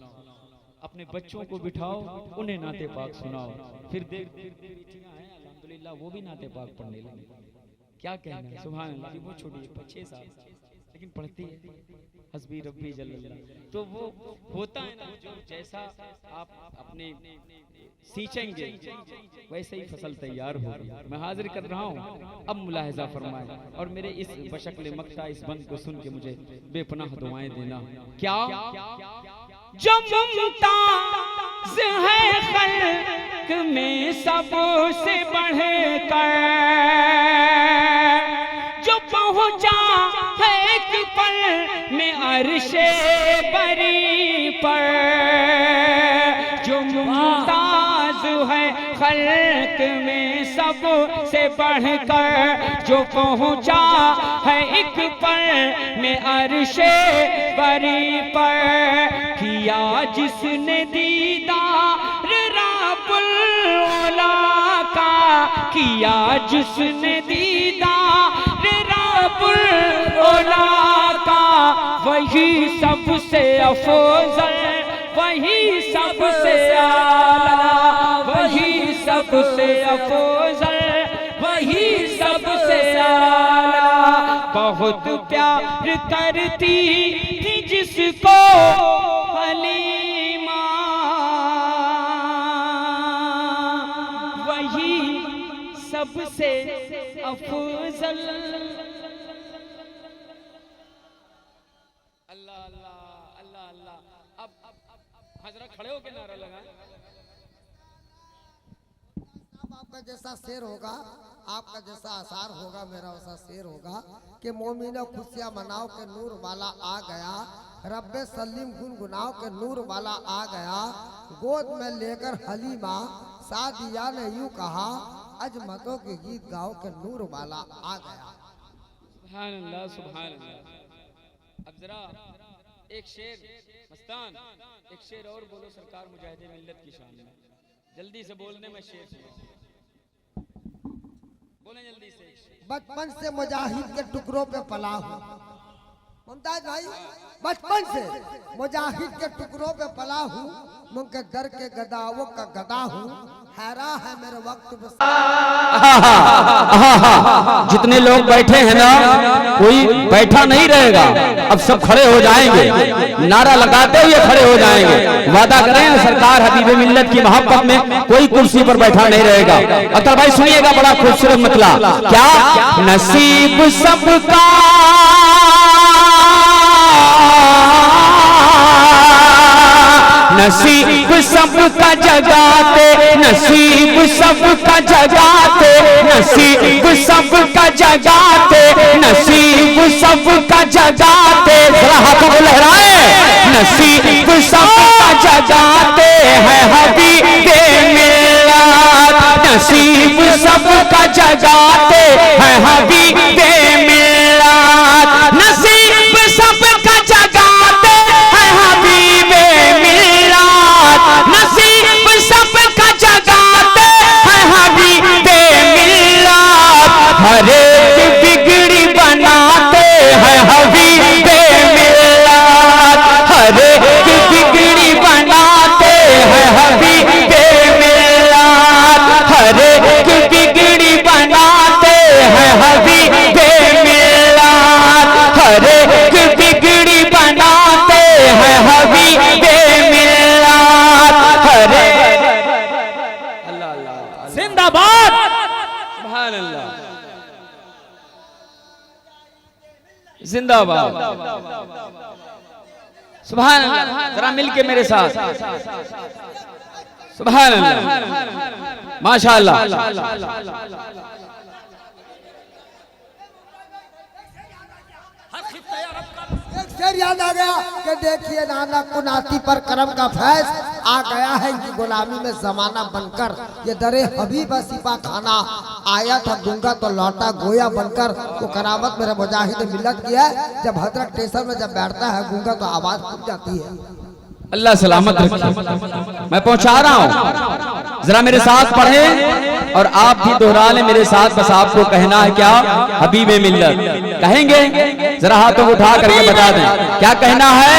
अपने बच्चों को बिठाओ, उन्हें नाते पाक सुनाओ। फिर देख बेटियां हैं अल्हम्दुलिल्लाह, वो भी नाते पाक पढ़ने लगी। क्या कहना है, सुभान अल्लाह। वो छोटी 6 साल लेकिन पढ़ती है हस्बी रब्बी जल्लल्लाह। तो वो होता है ना, जो जैसा आप अपने सींचेंगे वैसे ही फसल तैयार होगी। मैं हाजिर कर रहा हूँ, अब मुलाहिजा फरमाए और मेरे इस बशक्ल मक्ता इस बंद को सुन के मुझे बेपनाह दुआएं देना। क्या जो मुमताज है खल्क में सबसे बढ़कर, जो पहुंचा है एक पल में अर्शे बरी पर, जो मुमताज है खल्क में सबसे बढ़कर, जो पहुंचा है एक पल में अर्शे बरी पर, किया जिसने दीदार रब्बुल औला का, किया जिसने दीदार रब्बुल औला का, वही सबसे अफजल, वही सबसे आला, वही सबसे अफजल, वही सबसे आला। बहुत प्यार करती थी जिसको हलीमा, वही सबसे अफजल। अल्लाह अल्लाह अल्लाह अल्लाह। अब हजरत खड़े होकर नारा लगाएं। आपका जैसा शेर होगा, आपका जैसा आसार होगा, मेरा वैसा शेर होगा कि मोमिनो खुशियाँ मनाओ के नूर वाला आ गया, रब्बे सलीम गुनगुनाओ के नूर वाला आ गया, गोद में लेकर हलीमा सादिया ने यूं कहा, अजमतों के गीत गाओ के नूर वाला आ गया। सुभान अल्लाह सुभान अल्लाह। अब जरा एक शेर मस्तान, एक शेर और बोलो सरकार मुजाहिदे मिल्लत की शान में। जल्दी से बोलने में शेर बोले जल्दी से। बचपन से मुजाहिद के टुकड़ों पे पला हूँ मुमताज भाई, बचपन से मुजाहिद के टुकड़ों पे पला हूँ, मुनके दर के गदावों का गदा हूँ, हैरा है मेरे वक्त पे। जितने लोग बैठे हैं ना, कोई बैठा नहीं रहेगा, अब सब खड़े हो जाएंगे, नारा लगाते हुए खड़े हो जाएंगे। वादा करें सरकार हबीब मिल्लत की मोहब्बत में कोई कुर्सी पर बैठा नहीं रहेगा। अतर भाई सुनिएगा, बड़ा खूबसूरत मतला। क्या नसीब सबका नसीब सबका जगाते, नसीब सबका जगाते, नसीब सबका जगाते, नसीब सबका जगाते, जरा हाथों को लहराए। नसीब सबका जगाते हैं हबीब नसीब सबका जगाते हैं हबीबे मिल्लत, नसीब सबका जगाते हैं हबीबे मिल्लत, नसीब सबका जगाते हैं हबीबे मिल्लत, हर एक बिगड़ी बनाते हैं हबीबे मिल्लत, हर एक बिगड़ी बनाते हैं हबीबे मिल्लत, हर एक बिगड़ी बनाते हैं हबीबे मिल्लत, हर एक बिगड़ी बनाते हैं हबीबे मिल्लत, हर जिंदाबाद। सुभान अल्लाह, जिंदाबाद, सुभान अल्लाह। जरा मिलके मेरे साथ सुभान अल्लाह, माशाअल्लाह। एक शेर याद आ गया कि देखिए नाना कुनाती पर करम का फैज आ गया है इनकी गुलामी में जमाना बनकर, ये दरे हबीब सिपा खाना आया था गूंगा तो लौटा गोया बनकर। वो करामत मेरे मुजाहिद मिल्लत की है, जब हजरत स्टेशन में जब बैठता है गूंगा तो आवाज फूट जाती है। अल्लाह सलामत रखे। मैं पहुंचा रहा हूं, जरा मेरे साथ पढ़े और आप भी दोहरा लें मेरे साथ। बस आपको कहना है क्या? हबीबे मिल्लत कहेंगे? जरा हाथों को उठा करके बता दें क्या कहना है?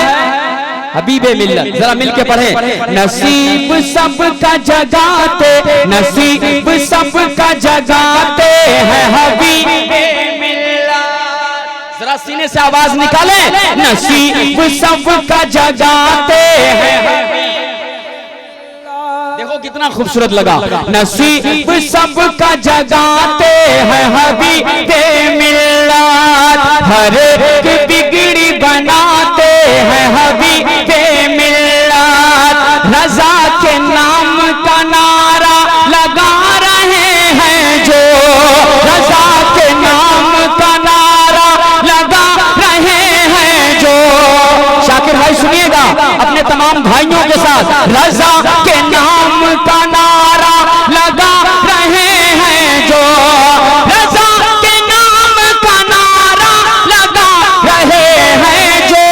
हबीबे मिल्लत। जरा मिलके पढ़े। नसीब सबका जगाते, नसीब सबका जगाते हैं हबीबे मिल्लत। जरा सीने से आवाज निकाले। नसीब सबका जगाते हैं। देखो कितना खूबसूरत लगा। नसीब सबका जगाते हैं हबीबे मिल्लत, हर एक बिगड़ी बनाते हैं हबीबे मिल्लत, रजा के नाम का नारा लगा रहे हैं जो, रजा के नाम का नारा लगा रहे हैं जो। शाकिर भाई सुनिएगा अपने तमाम भाइयों के साथ। रजा के नाम का नारा लगा रहे हैं जो, रजा के नाम का नारा लगा रहे हैं जो,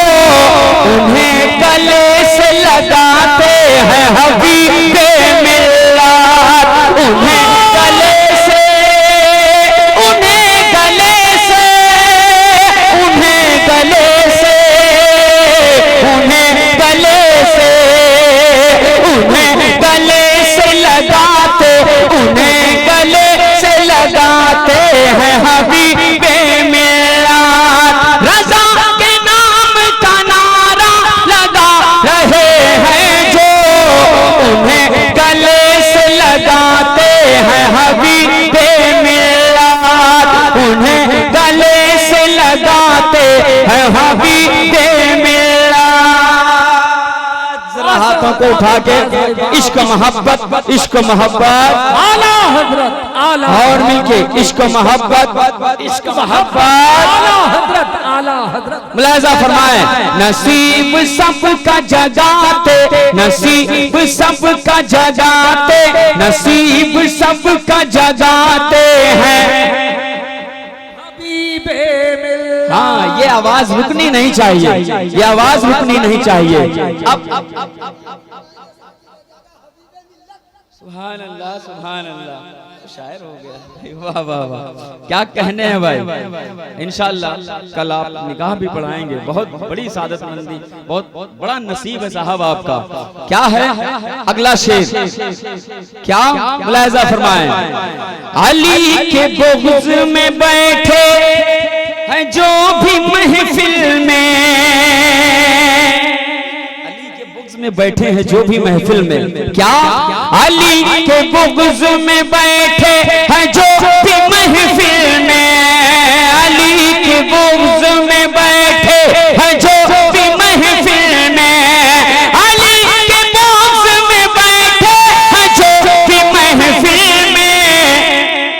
उन्हें गले से लगाते हैं हबीबे मिल्लत, उन्हें गले से, उन्हें गले से, उन्हें गले से, उन्हें गले से, उन्हें गले से लगाते, उन्हें गले से लगाते हैं हबीबे मिल्लत, रजा के नाम का नारा लगा रहे हैं जो, उन्हें गले से लगाते हैं हबीबे मिल्लत, उन्हें गले से लगाते हैं हबीबे मिल्लत। जरा हाथों को उठा के इश्क मोहब्बत, इश्क मोहब्बत, आला हजरत, आला और मिलके इश्क मोहब्बत, इश्क मोहब्बत, आला हजरत, आला हजरत। मुलाजा फरमाए। नसीब सबका जगाते, नसीब सबका जगाते, नसीब सबका जगाते हैं। हबीबे मिल्लत। हाँ, ये आवाज रुकनी नहीं चाहिए, ये आवाज रुकनी नहीं चाहिए। अब सुभान अल्लाह, सुभान अल्लाह, शायर हो गया। वाह वाह वाह, क्या कहने हैं भाई। इंशाअल्लाह कल आप निकाह भी पढ़ाएंगे। बहुत बड़ी सादतमंदी, बहुत बड़ा नसीब है साहब आपका। क्या है अगला शेर? क्या? मुलाहिजा फरमाएं। अली के बुग़्ज़ में बैठे हैं जो भी महफिल में, में बैठे हैं जो भी महफिल में। क्या? अली के बुग़्ज़ में बैठे हैं जो भी महफिल में, अली के बुग़्ज़ में बैठे हैं जो भी महफिल में, अली के बुग़्ज़ में बैठे हैं जो भी महफिल में,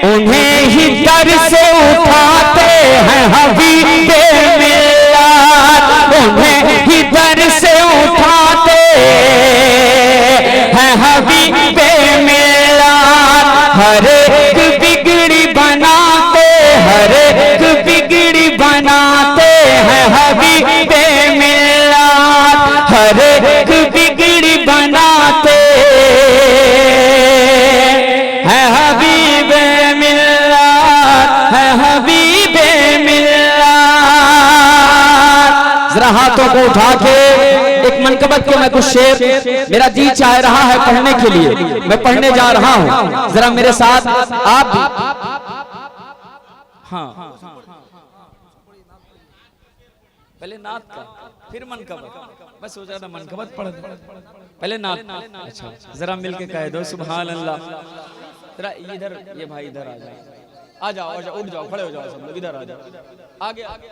उन्हें ही दर से उठाते हैं हबीबे मिल्लत, उन्हें ही दर से उठाते हैं हबीबे मिल्लत, हर जरा हाथों को उठा के एक मनकबत के मैं कुछ शेर, मेरा जी चाह रहा है पढ़ने के लिए, मैं पढ़ने जा रहा हूँ, जरा मेरे साथ आप भी। हाँ, पहले नात का फिर मनकबत, बस हो जाना मनकबत पढ़ पहले नात। अच्छा, जरा मिलके कह दो सुभान अल्लाह। जरा इधर, ये भाई इधर आ जाओ, आ जाओ, उठ जाओ, खड़े हो जाओ सब लोग, इधर आ जाओ, आगे आगे।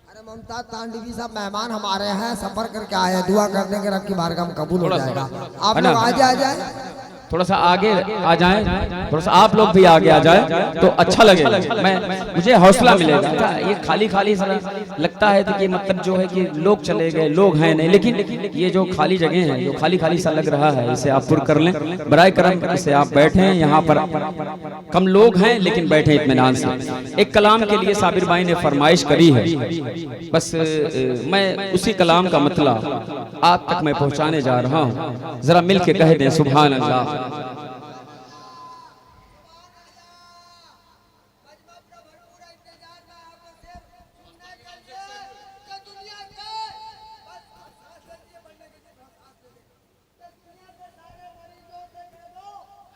अरे ममता तांडवी साहब मेहमान हमारे हैं, सफर करके आए हैं, दुआ करने के रब की बारगाह में कबूल हो जाएगा। आप लोग आगे आ जाए, थोड़ा सा आगे आ जाएं, थोड़ा सा आप लोग भी आगे आ जाएं तो अच्छा लगेगा, मुझे हौसला मिलेगा। ये खाली खाली सा लगता है कि मतलब जो है कि लोग चले गए, लोग हैं नहीं, लेकिन ये जो खाली जगह है, जो खाली खाली सा लग रहा है, इसे आप पुर कर लें बराए करम। इसे आप बैठे, यहाँ पर कम लोग हैं लेकिन बैठे इत्मीनान से। एक कलाम के लिए साबिर भाई ने फरमाइश करी है, बस मैं उसी कलाम का मतलब आप तक मैं पहुँचाने जा रहा हूँ, जरा मिल के कह दें सुभान अल्लाह।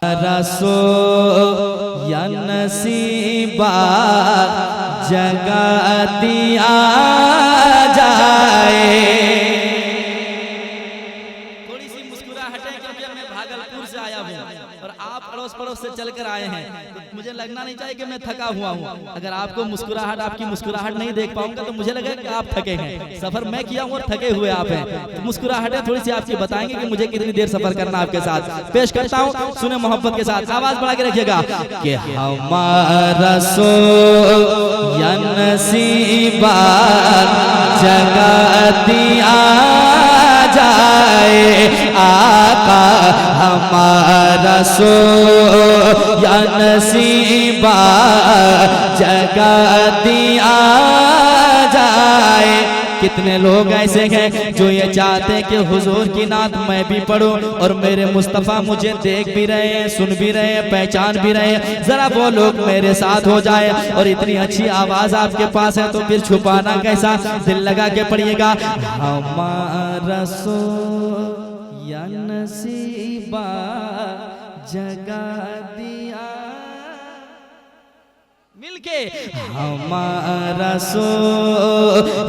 रसो या नसीबा जगा दिया जाए। थोड़ी सी मुस्कुराहट है क्योंकि मैं भागलपुर से आया हूँ और आप अड़ोस पड़ोस से चलकर आए हैं, तो मुझे लगना नहीं चाहिए कि मैं थका हुआ हूँ। अगर आपको मुस्कुराहट, आपकी मुस्कुराहट नहीं देख पाऊंगा तो मुझे लगेगा कि आप थके हैं। सफर मैं किया हूँ और थके हुए आप हैं, तो मुस्कुराहटें थोड़ी सी आपकी बताएंगे कि मुझे कितनी देर सफर करना आपके साथ। पेश करता हूँ, सुने मोहब्बत के साथ, आवाज बढ़ा के रखिएगा कि हमारा सो या नसीबा जगा दिया जाए। आका हमारा सो या नसीबा जगा दिया जाए। कितने लोग ऐसे हैं जो ये चाहते हैं कि हुजूर की नात मैं भी पढ़ूं और मेरे मुस्तफ़ा मुझे देख भी रहे हैं, सुन भी रहे हैं, पहचान भी रहे हैं, जरा वो लोग मेरे साथ हो जाए। और इतनी अच्छी आवाज आपके पास है तो फिर छुपाना कैसा, दिल लगा के पढ़िएगा। हमारा सो या नसीबा जगा दिया, मिलके हमारा सो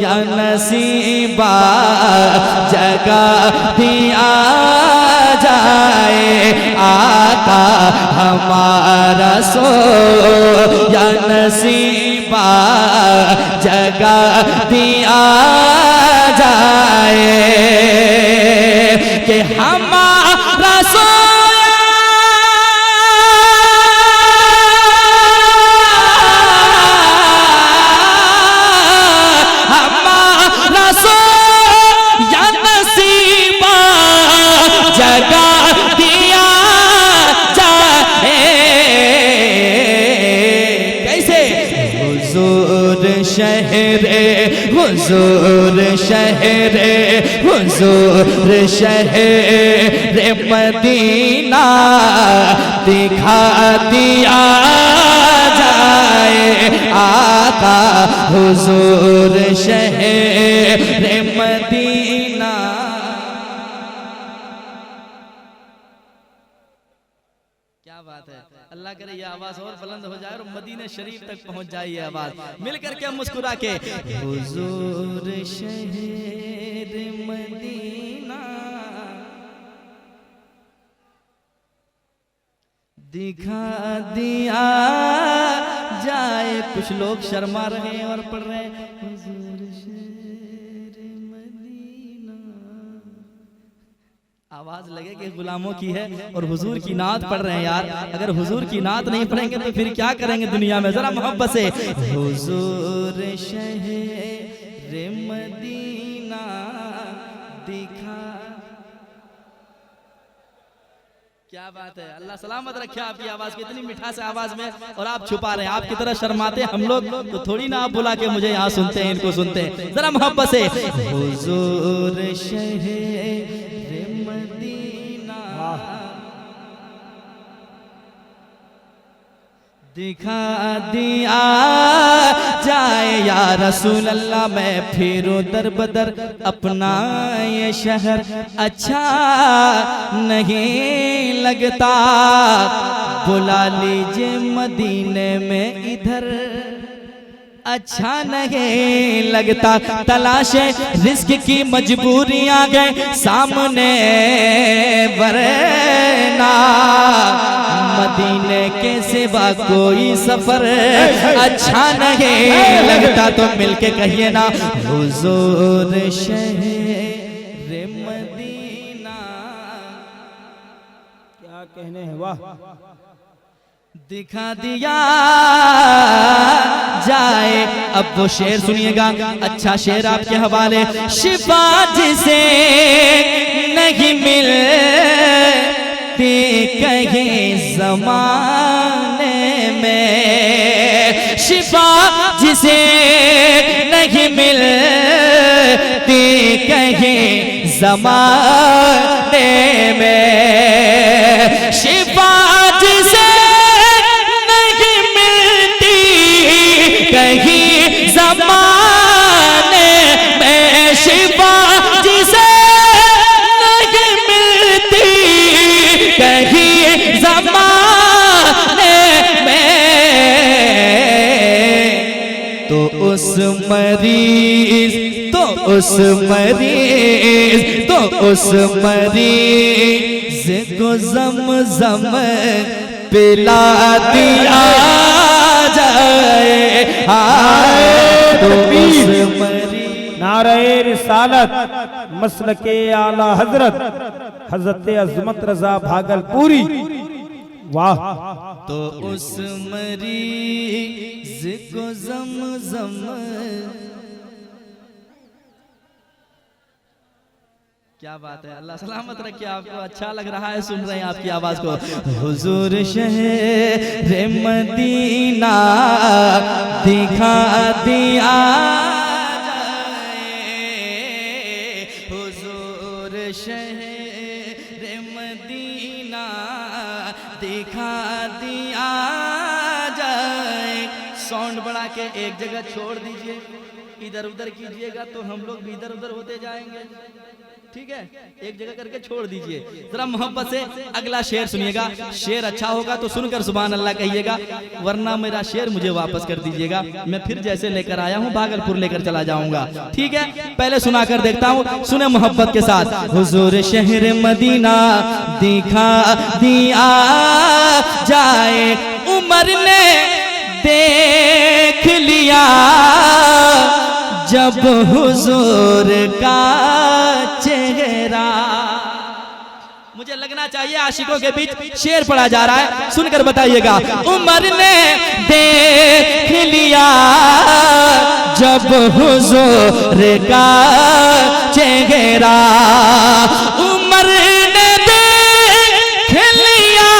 या नसीबा जगा दिया जाए। आका हमारा सो या नसीबा जगा दिया जाए कि हमारा सो हुजूर शहर मदीना दिखा दिया जाए। आका हुजूर शहर मदीना। क्या बात है, अल्लाह करे ये आवाज और बुलंद हो जाए और मदीने शरीफ तक पहुंच जाए ये आवाज। मिलकर के मुस्कुरा के हुजूर शहर मदीना दिखा दिया जाए। कुछ लोग शर्मा रहे हैं और पढ़ रहे हैं हुजूर शहर मदीना। आवाज लगे कि गुलामों की है और हुजूर की नात पढ़ रहे हैं यार। अगर हुजूर की नात नहीं पढ़ेंगे तो फिर क्या करेंगे दुनिया में, जरा मोहब्बत से हुजूर शहर मदीना दिखा। क्या बात है, अल्लाह सलामत रखे आपकी आवाज की, इतनी मिठास है आवाज में और आप छुपा रहे हैं। आपकी तरह शर्माते हम लोग तो थोड़ी ना आप बुला के मुझे यहाँ सुनते हैं, इनको सुनते हैं। जरा मोहब्बत से हुजूर शहर मदीना दिखा दिया जाए या रसूल अल्लाह, मैं फिरूं दर बदर अपना ये शहर अच्छा नहीं लगता, बुला लीजिए मदीने में इधर अच्छा नहीं लगता, तलाशे रिस्क की मजबूरियां गए सामने, वरना मदीने के सिवा कोई सफर अच्छा नहीं लगता। तो मिलके कहिए ना, हुजूर शहर मदीना। क्या कहने हैं, वाह। दिखा दिया जाए, अब वो शेर सुनिएगा, अच्छा शेर आपके हवाले। शिफा जिसे नहीं मिलती कहीं ज़माने में, शिफा जिसे नहीं मिलती कहीं ज़माने में, शिफा जिसे कहीं ज़माने में, शिफा जिसे नहीं मिलती कहीं ज़माने में, तो उस मरीज को ज़मज़म पिला दिया जाए। नारे रिसालत मसलके आला हजरत हजरत अजमत रजा भागलपुरी, वाह। तो उस मरीज को ज़मज़म, क्या बात है, अल्लाह सलामत रखे आपको, अच्छा लग रहा है सुन रहे हैं आपकी आवाज को। हुजूर शहर मदीना दिखा दिया जाए, हुजूर शहर मदीना दिखा दिया जाए। साउंड बढ़ा के एक जगह छोड़ दीजिए, इधर उधर कीजिएगा तो हम लोग भी इधर उधर होते जाएंगे, ठीक है। एक जगह करके छोड़ दीजिए, जरा मोहब्बत से अगला शेर सुनिएगा। शेर अच्छा होगा तो सुनकर सुभान अल्लाह कहिएगा, वरना मेरा शेर मुझे वापस कर दीजिएगा, मैं फिर जैसे लेकर आया हूँ भागलपुर लेकर चला जाऊंगा, ठीक है। पहले सुना कर देखता हूँ, सुने मोहब्बत के साथ। हुजूर शहर मदीना दिखा दिया जाए, उमर ने देख लिया जब हुजूर का चेहरा। मुझे लगना चाहिए आशिकों के बीच शेर पढ़ा जा रहा है, सुनकर बताइएगा। उमर ने देख लिया जब हुजूर का चेहरा, उमर ने देख लिया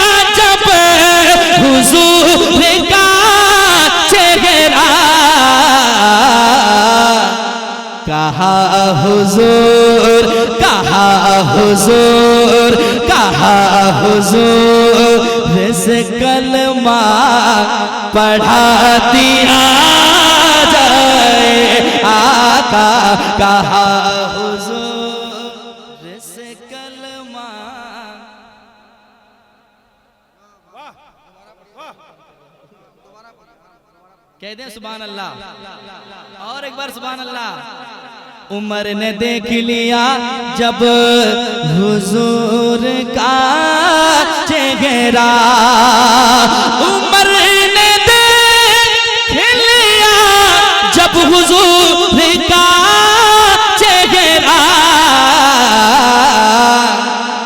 जब हुजूर का चेहरा, कहा हुजूर, कहा हुजूर, कहा हुजूर से कलमा पढ़ा दिया जाए। आका कहा हुजूर से कलमा, कह दें सुभान अल्लाह, और एक बार सुभान अल्लाह। उमर ने देख लिया जब हुजूर का चेहरा, उमर ने देख लिया जब हुजूर का चेहरा,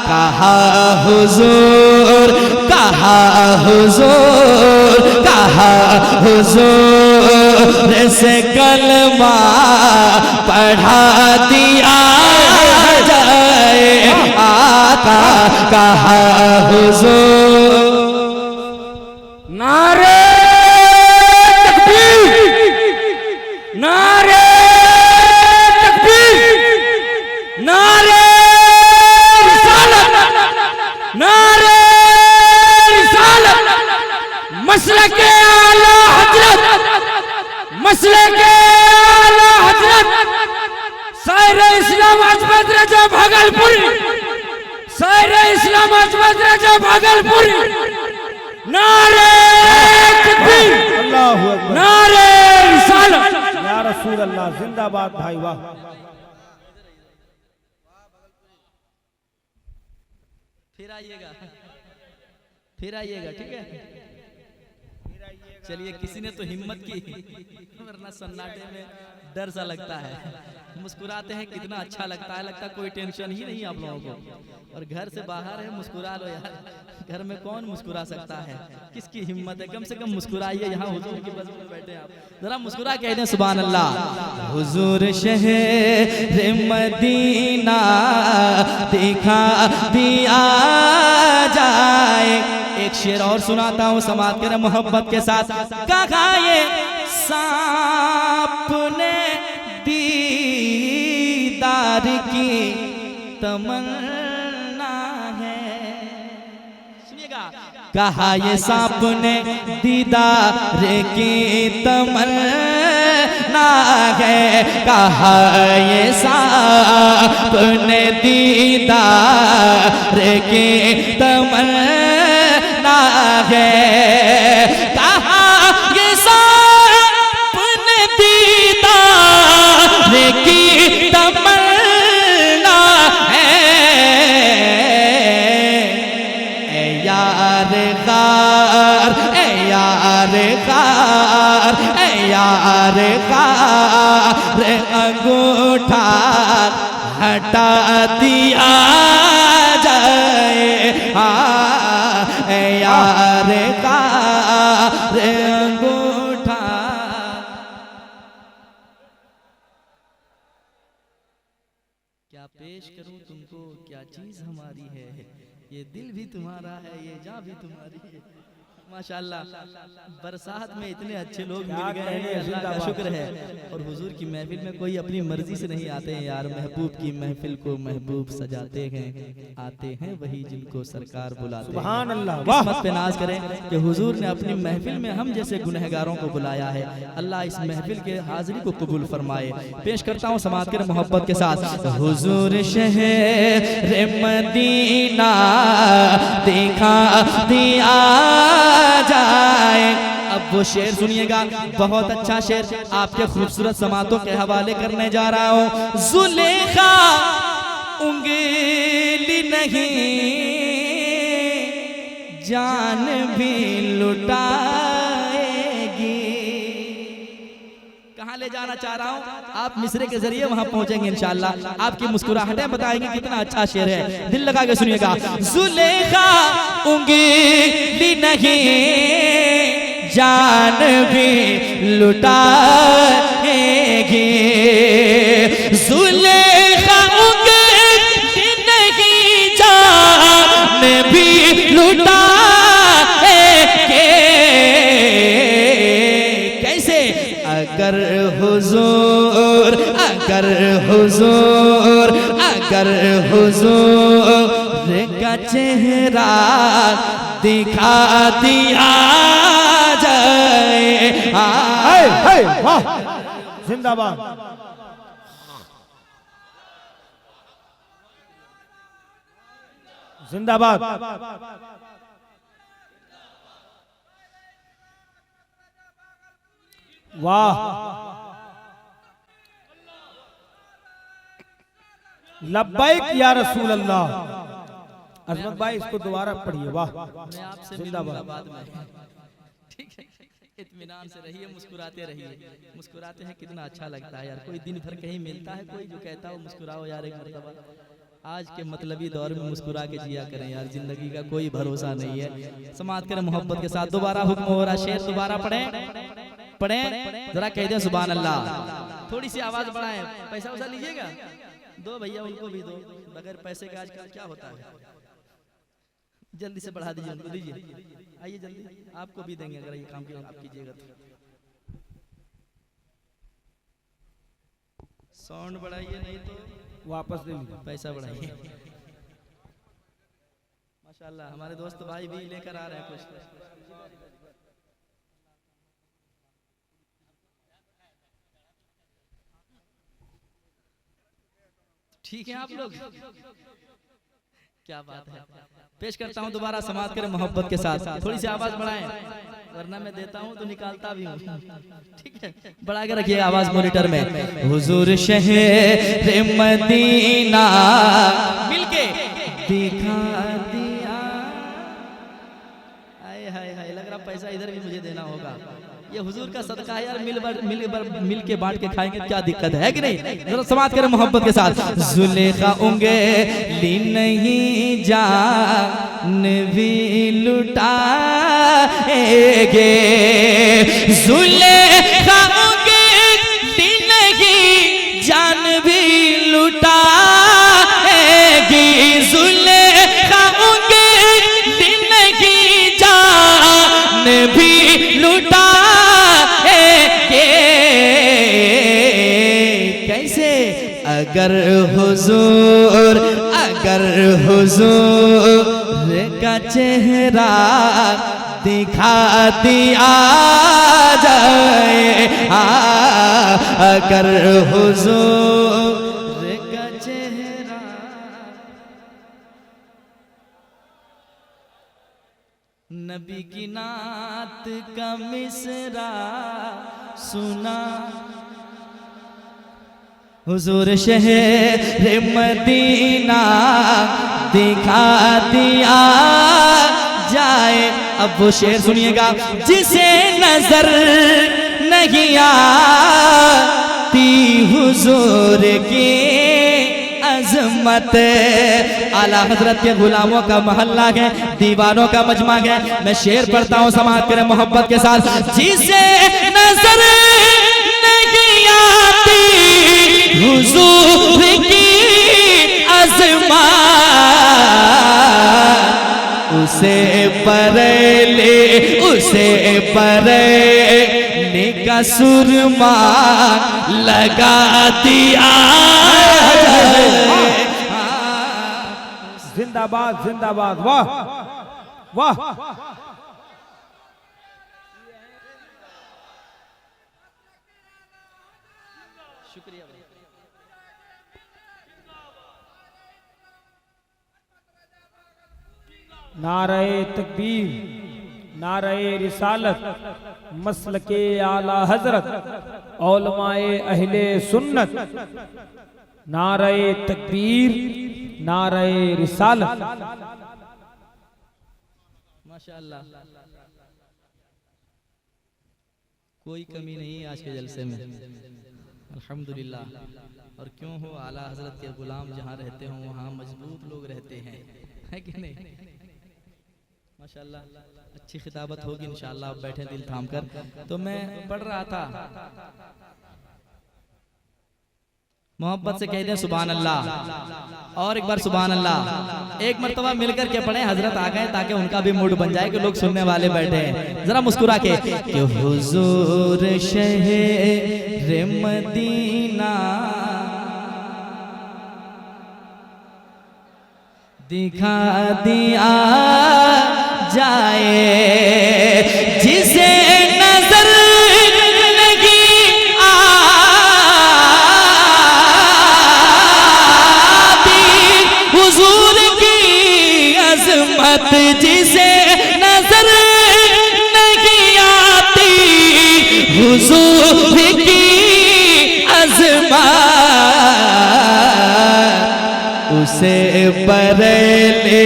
कहा हुजूर, कहा हुजूर, कहा हुजूर से कलमा पढ़ा दिया जाए। आका कहा हुजूर, नारे तकबीर, नारे तकबीर, नारे रिसालत, नारे रिसालत, मसलके भागलपुर, शायर इस्लाम अजमत रजा भागलपुर, नारे तकबीर, अल्लाहु अकबर, नारे रिसालत। या रसूल अल्लाह, जिंदाबाद भाई, वाह। फिर आइएगा, फिर आइएगा, ठीक है। चलिए, किसी ने तो हिम्मत की, वरना सन्नाटे में डर सा लगता है। मुस्कुराते हैं, कितना अच्छा लगता है, लगता है कोई टेंशन ही नहीं आप लोगों को। और घर से बाहर है, मुस्कुरा लो यार, घर में कौन मुस्कुरा सकता है, किसकी हिम्मत है। कम से कम मुस्कुराइए, यहाँ हुजूर की बस में बैठे आप, जरा मुस्कुरा कह दें सुभान अल्लाह। हुजूर शहर मदीना दिखा दिया जाए। एक शेर और सुनाता हूँ, समात करें मोहब्बत के साथ। कहा ये सांप ने दीदार की तमन्ना है, सुनिएगा। कहा ये सांप ने दीदार की तमन्ना है, कहा ये सांप ने दीदार की तमन्ना है, कहा ये सांप ने दीदार की तमन्ना है। ए यार ग़ार, ए यार ग़ार, ए यार ग़ार, अंगूठा हटा दिया जाए। ए यार ग़ार, अंगूठा। क्या पेश करूं तुमको, क्या चीज हमारी है, ये दिल भी तुम्हारा है, ये जान भी तुम्हारी है। माशाल्लाह, बरसात में इतने अच्छे लोग मिल गए हैं, अल्लाह का शुक्र है। और हुजूर की महफिल में कोई अपनी मर्जी से नहीं आते हैं यार, महबूब की महफिल को महबूब सजाते हैं, आते हैं वही जिनको सरकार बुलाते हैं। सुभान अल्लाह, वाह। किस्मत पे नाज करें कि हुजूर ने अपनी महफिल में हम जैसे गुनहगारों को बुलाया है। अल्लाह इस महफिल के हाजिरी को कबूल फरमाए। पेश करता हूँ समात के मोहब्बत के साथ। हुजूर शहर मदीना दिखा दिया जाए। अब वो शेर सुनिएगा, बहुत अच्छा शेर, आपके खूबसूरत समातों के हवाले करने जा रहा हूँ। जुलेखा उंगली नहीं, जान भी लुटाएगी। कहाँ ले जाना चाह रहा हूँ, आप मिसरे के जरिए वहां पहुंचेंगे इंशाल्लाह। आपकी मुस्कुराहटें बताएंगे कितना अच्छा शेर है, दिल लगा के सुनिएगा। जुलेखा उंगली नहीं, जान भी लुटाएगी। जुलेखा उंगली नहीं, जान भी लुटाएगी। कैसे? अगर हुजूर, अगर हुजूर, अगर हुजूर का चेहरा दिखा दिया जाए। हाय हाय, वाह, जिंदाबाद। जिंदाबाद। वाह, लब्बैक या रसूल अल्लाह। अजमत भाई, इसको दोबारा पढ़िए। वाह, मैं आपसे जिंदाबाद। मिलूंगा बाद में, ठीक है। इत्मीनान से रहिए, मुस्कुराते रहिए। मुस्कुराते हैं कितना अच्छा लगता है यार। कोई दिन भर कहीं मिलता है कोई जो कहता हो मुस्कुराओ यार एक मरतबा। आज के मतलबी दौर में मुस्कुरा के जिया करें यार, जिंदगी का कोई भरोसा नहीं है। समात करें मोहब्बत के साथ। दोबारा हुक्म हो रहा, शेर दोबारा पढ़ें, पढ़ें, जरा कह दें सुभान अल्लाह। थोड़ी सी आवाज बढ़ाएं। पैसा वैसा लीजिएगा, दो भैया, उनको भी दो। बगैर पैसे का आजकल क्या होता है, जल्दी से बढ़ा दीजिए, उनको दीजिए। आइए जल्दी, आपको भी देंगे अगर ये काम आप कीजिएगा तो। साउंड बढ़ाइए, नहीं तो वापस ले लीजिए। पैसा बढ़ाइए। माशाल्लाह, हमारे दोस्त भाई भी लेकर आ रहे हैं कुछ। ठीक है आप लोग, क्या बात है। पेश करता हूँ दोबारा, समाप्त करें मोहब्बत के साथ। थोड़ी सी आवाज बढ़ाएं, वरना मैं देता हूँ तो निकालता भी हूँ। ठीक है, बढ़ा के रखिएगा आवाज मॉनिटर में। हुजूर शहर मदीना मिलके दिखा दिया। हाय हाय हाय, लग रहा पैसा इधर भी मुझे देना होगा। ये हुजूर का सदका है यार, मिल के बांट के खाएंगे, क्या दिक्कत है कि नहीं। जरा समाप्त करें मोहब्बत के साथ। जुलेखा उंगली नहीं जान भी लुटाएगे, जुलेखा उंगली नहीं जान भी लुटाएगी, जुलेखा उंगली नहीं जान भी लुटा अगर हुजूर का चेहरा दिखा दिया जाए, अगर हुजूर का चेहरा। नबी की नात का मिसरा सुना, हुजूर शहर मदीना दिखा दिया जाए। अब वो शेर सुनिएगा। जिसे नजर नहीं आती हुजूर की अजमत, आला हजरत के गुलामों का मोहल्ला है, दीवानों का मजमा है। मैं शेर पढ़ता हूँ, समाप्त करें मोहब्बत के साथ। जिसे नजर नहीं आती हुजूर की अज़मत, उसे परेले का सुरमा लगा दिया। जिंदाबाद जिंदाबाद, वाह वाह। शुक्रिया। नारे तकबीर, नारे रिसालत, मसलके आला हजरत, औलमाए अहले सुन्नत। नारे तकबीर, नारे रिसालत। माशाअल्लाह, कोई कमी नहीं आज के जलसे में, अल्हम्दुलिल्लाह। और क्यों हो, आला हजरत के गुलाम जहाँ रहते हो वहाँ मजबूत लोग रहते हैं, है कि नहीं। माशाअल्लाह, अच्छी खिताबत होगी इंशाअल्लाह। आप बैठे दिल थाम कर। तो मैं पढ़ रहा था, मोहब्बत से कह दें सुभान अल्लाह, और एक बार सुभान अल्लाह। एक मर्तबा मिलकर के पढ़े, हजरत आ गए ताकि उनका भी मूड बन जाए कि लोग सुनने वाले बैठे हैं। जरा मुस्कुरा के कि हुजूर शहर मदीना दिखा दिया जाए, जिसे नजर नहीं आती हुजूर की अजमत, जिसे नजर नहीं आती हुजूर की अजमत, उसे बरेले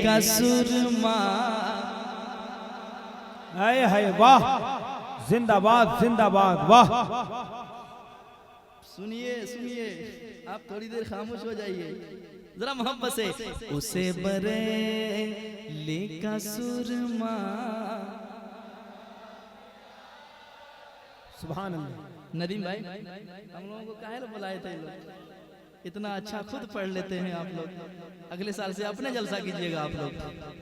का सुरमा। हाय हाय, वाह, जिंदाबाद जिंदाबाद, वाह। सुनिए सुनिए, आप थोड़ी देर खामोश हो जाइए जरा मोहब्बत से। उसे बरेले का सुरमा। सुभान अल्लाह। नदीम भाई, हम लोगों को काहे बुलाए थे लोग, इतना अच्छा खुद पढ़ लेते हैं आप लोग। अगले साल से अपने जलसा कीजिएगा आप लोग,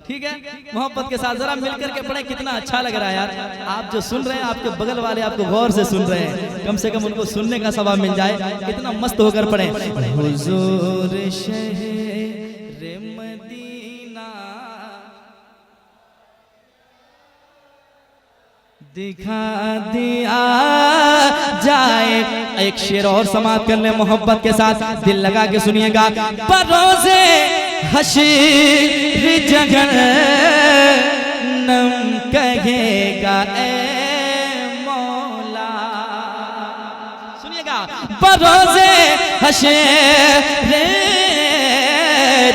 ठीक है। मोहब्बत के साथ जरा मिलकर के पढ़े, कितना अच्छा लग रहा है यार। आप जो सुन रहे हैं, आपके बगल वाले आपको गौर से सुन रहे हैं, कम से कम उनको सुनने का सवाब मिल जाए। इतना मस्त होकर पढ़े। हुजूर शहर मदीना दिखा दिया जाए। एक शेर और समाप्त कर ले मोहब्बत के साथ, दिल लगा के सुनिएगा। बरोज़े हश्र जहन्नम कहेगा ए मौला, सुनिएगा। बरोज़े हश्र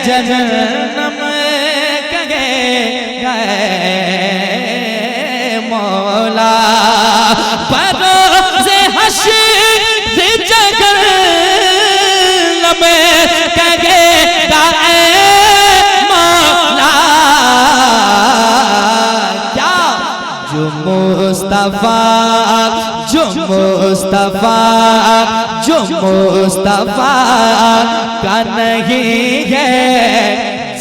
जहन्नम कहेगा मौला, बरोज़े हश्र जहन्नम कहेगा ए मौला। क्या जो मुस्तफा का नहीं है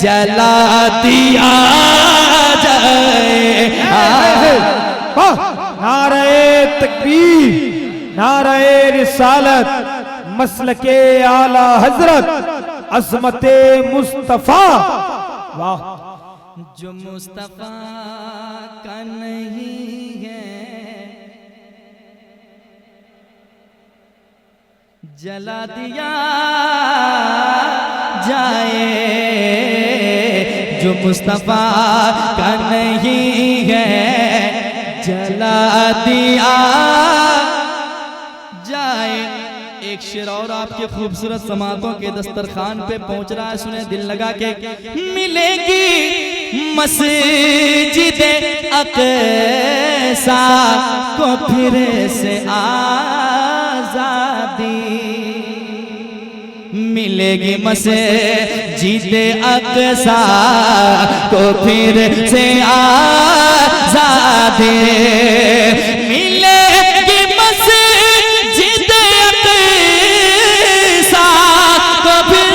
जला दिया जाए। नारे तकबीर, नारे रिसालत, मसलके आला हजरत, अज़मते मुस्तफा। वाह। जो मुस्तफा का नहीं है जला दिया जाए। जो मुस्तफा का नहीं है जला दिया जाए। एक शेर और आपके खूबसूरत समातों के दस्तरखान पे पहुंच रहा है, सुने दिल लगा के। मिलेगी मस्जिद अक़सा को फिर से आजादी, मिलेगी मस्जिद अक़सा को फिर से आजादी, मिलेगी मस्जिद अक़सा को फिर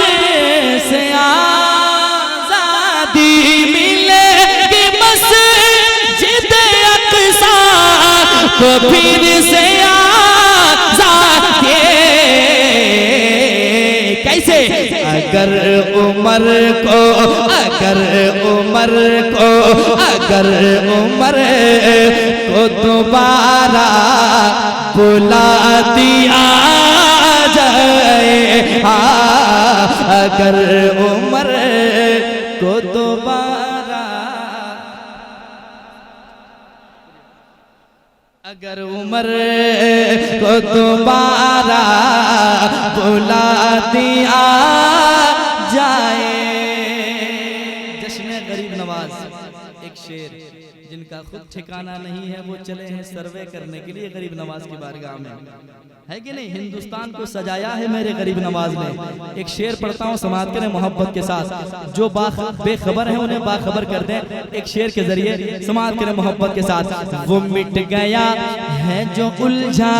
से आजादी, मिलेगी मस्जिद अक़सा को फिर से आजादी। कैसे? अगर उमर को दोबारा बुला दिया जाए। अगर उमर को दोबारा, अगर उमर को दोबारा बुला दिया जाए। जश्न गरीब नवाज, एक शेर जिनका खुद ठिकाना नहीं है, वो चले हैं सर्वे करने के लिए गरीब नवाज की बारगाह में, है कि नहीं? हिंदुस्तान को सजाया है मेरे गरीब नवाज ने। एक शेर पढ़ता हूँ, समाप्त करें मोहब्बत के साथ। जो बेखबर है उन्हें बाखबर कर दें, एक शेर के जरिए समाप्त करें मोहब्बत के साथ। वो मिट गया है जो उलझा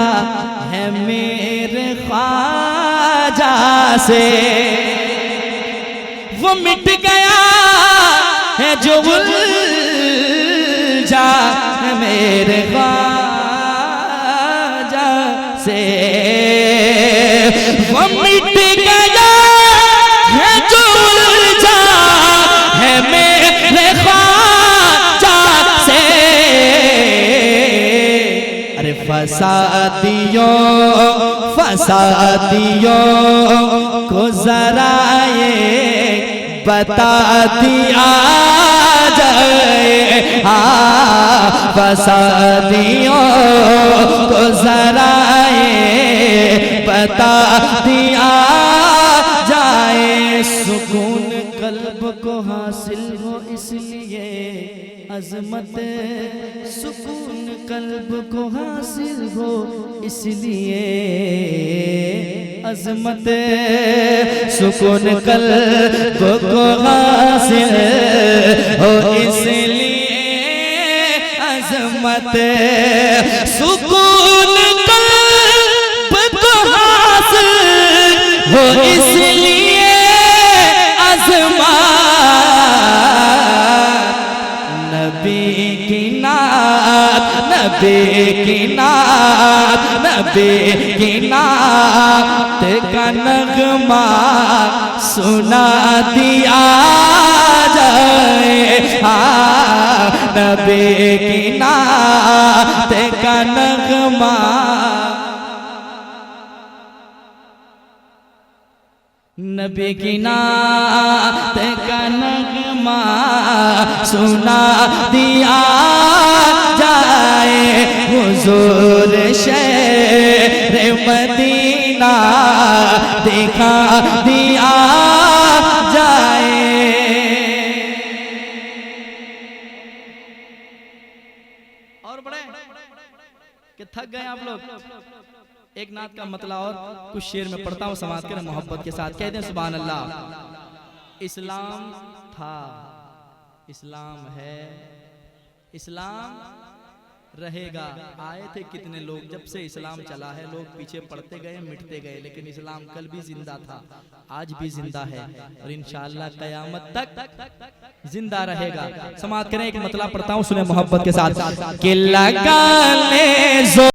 है मेरे ख्वाजा से, वो मिट गया है जो उलझा है मेरे ख्वाजा से, वो मिट गया है जो उलझा है मेरे ख्वाजा से। अरे फसादियों को जरा ये बता दिया जाए। फसादियों को जरा ये बता दिया जाए। सुकून कल्ब को हासिल हो इसलिए अजमत, सुकून कल्ब को हासिल हो इसलिए अजमत, सुकून कल्ब को हासिल हो इसलिए अजमत, सुकून कल्ब को हासिल हो इसलिए अजमत। नबी की नात, नबी की नात, नबी की नात का नगमा सुना दिया जाए, नबी की नात का नगमा, नबी की नात का नगमा सुना दिया जाए, हुजूर शहर मदीना दिखा दिया जाए। और बड़े कि थक गए आप लोग? एक नात का मतलब और कुछ शेर में पढ़ता हूँ, समाज के मोहब्बत के साथ कहते हैं सुभान अल्लाह। इस्लाम था, इस्लाम है, इस्लाम रहेगा। आए थे कितने लोग, जब से इस्लाम चला है लोग पीछे पड़ते गए, मिटते गए, लेकिन इस्लाम कल भी जिंदा था, आज भी जिंदा है और इंशाअल्लाह कयामत तक जिंदा रहेगा। समाप्त करें, एक मतलब पढ़ता हूँ, सुने मोहब्बत के साथ कि लगा ले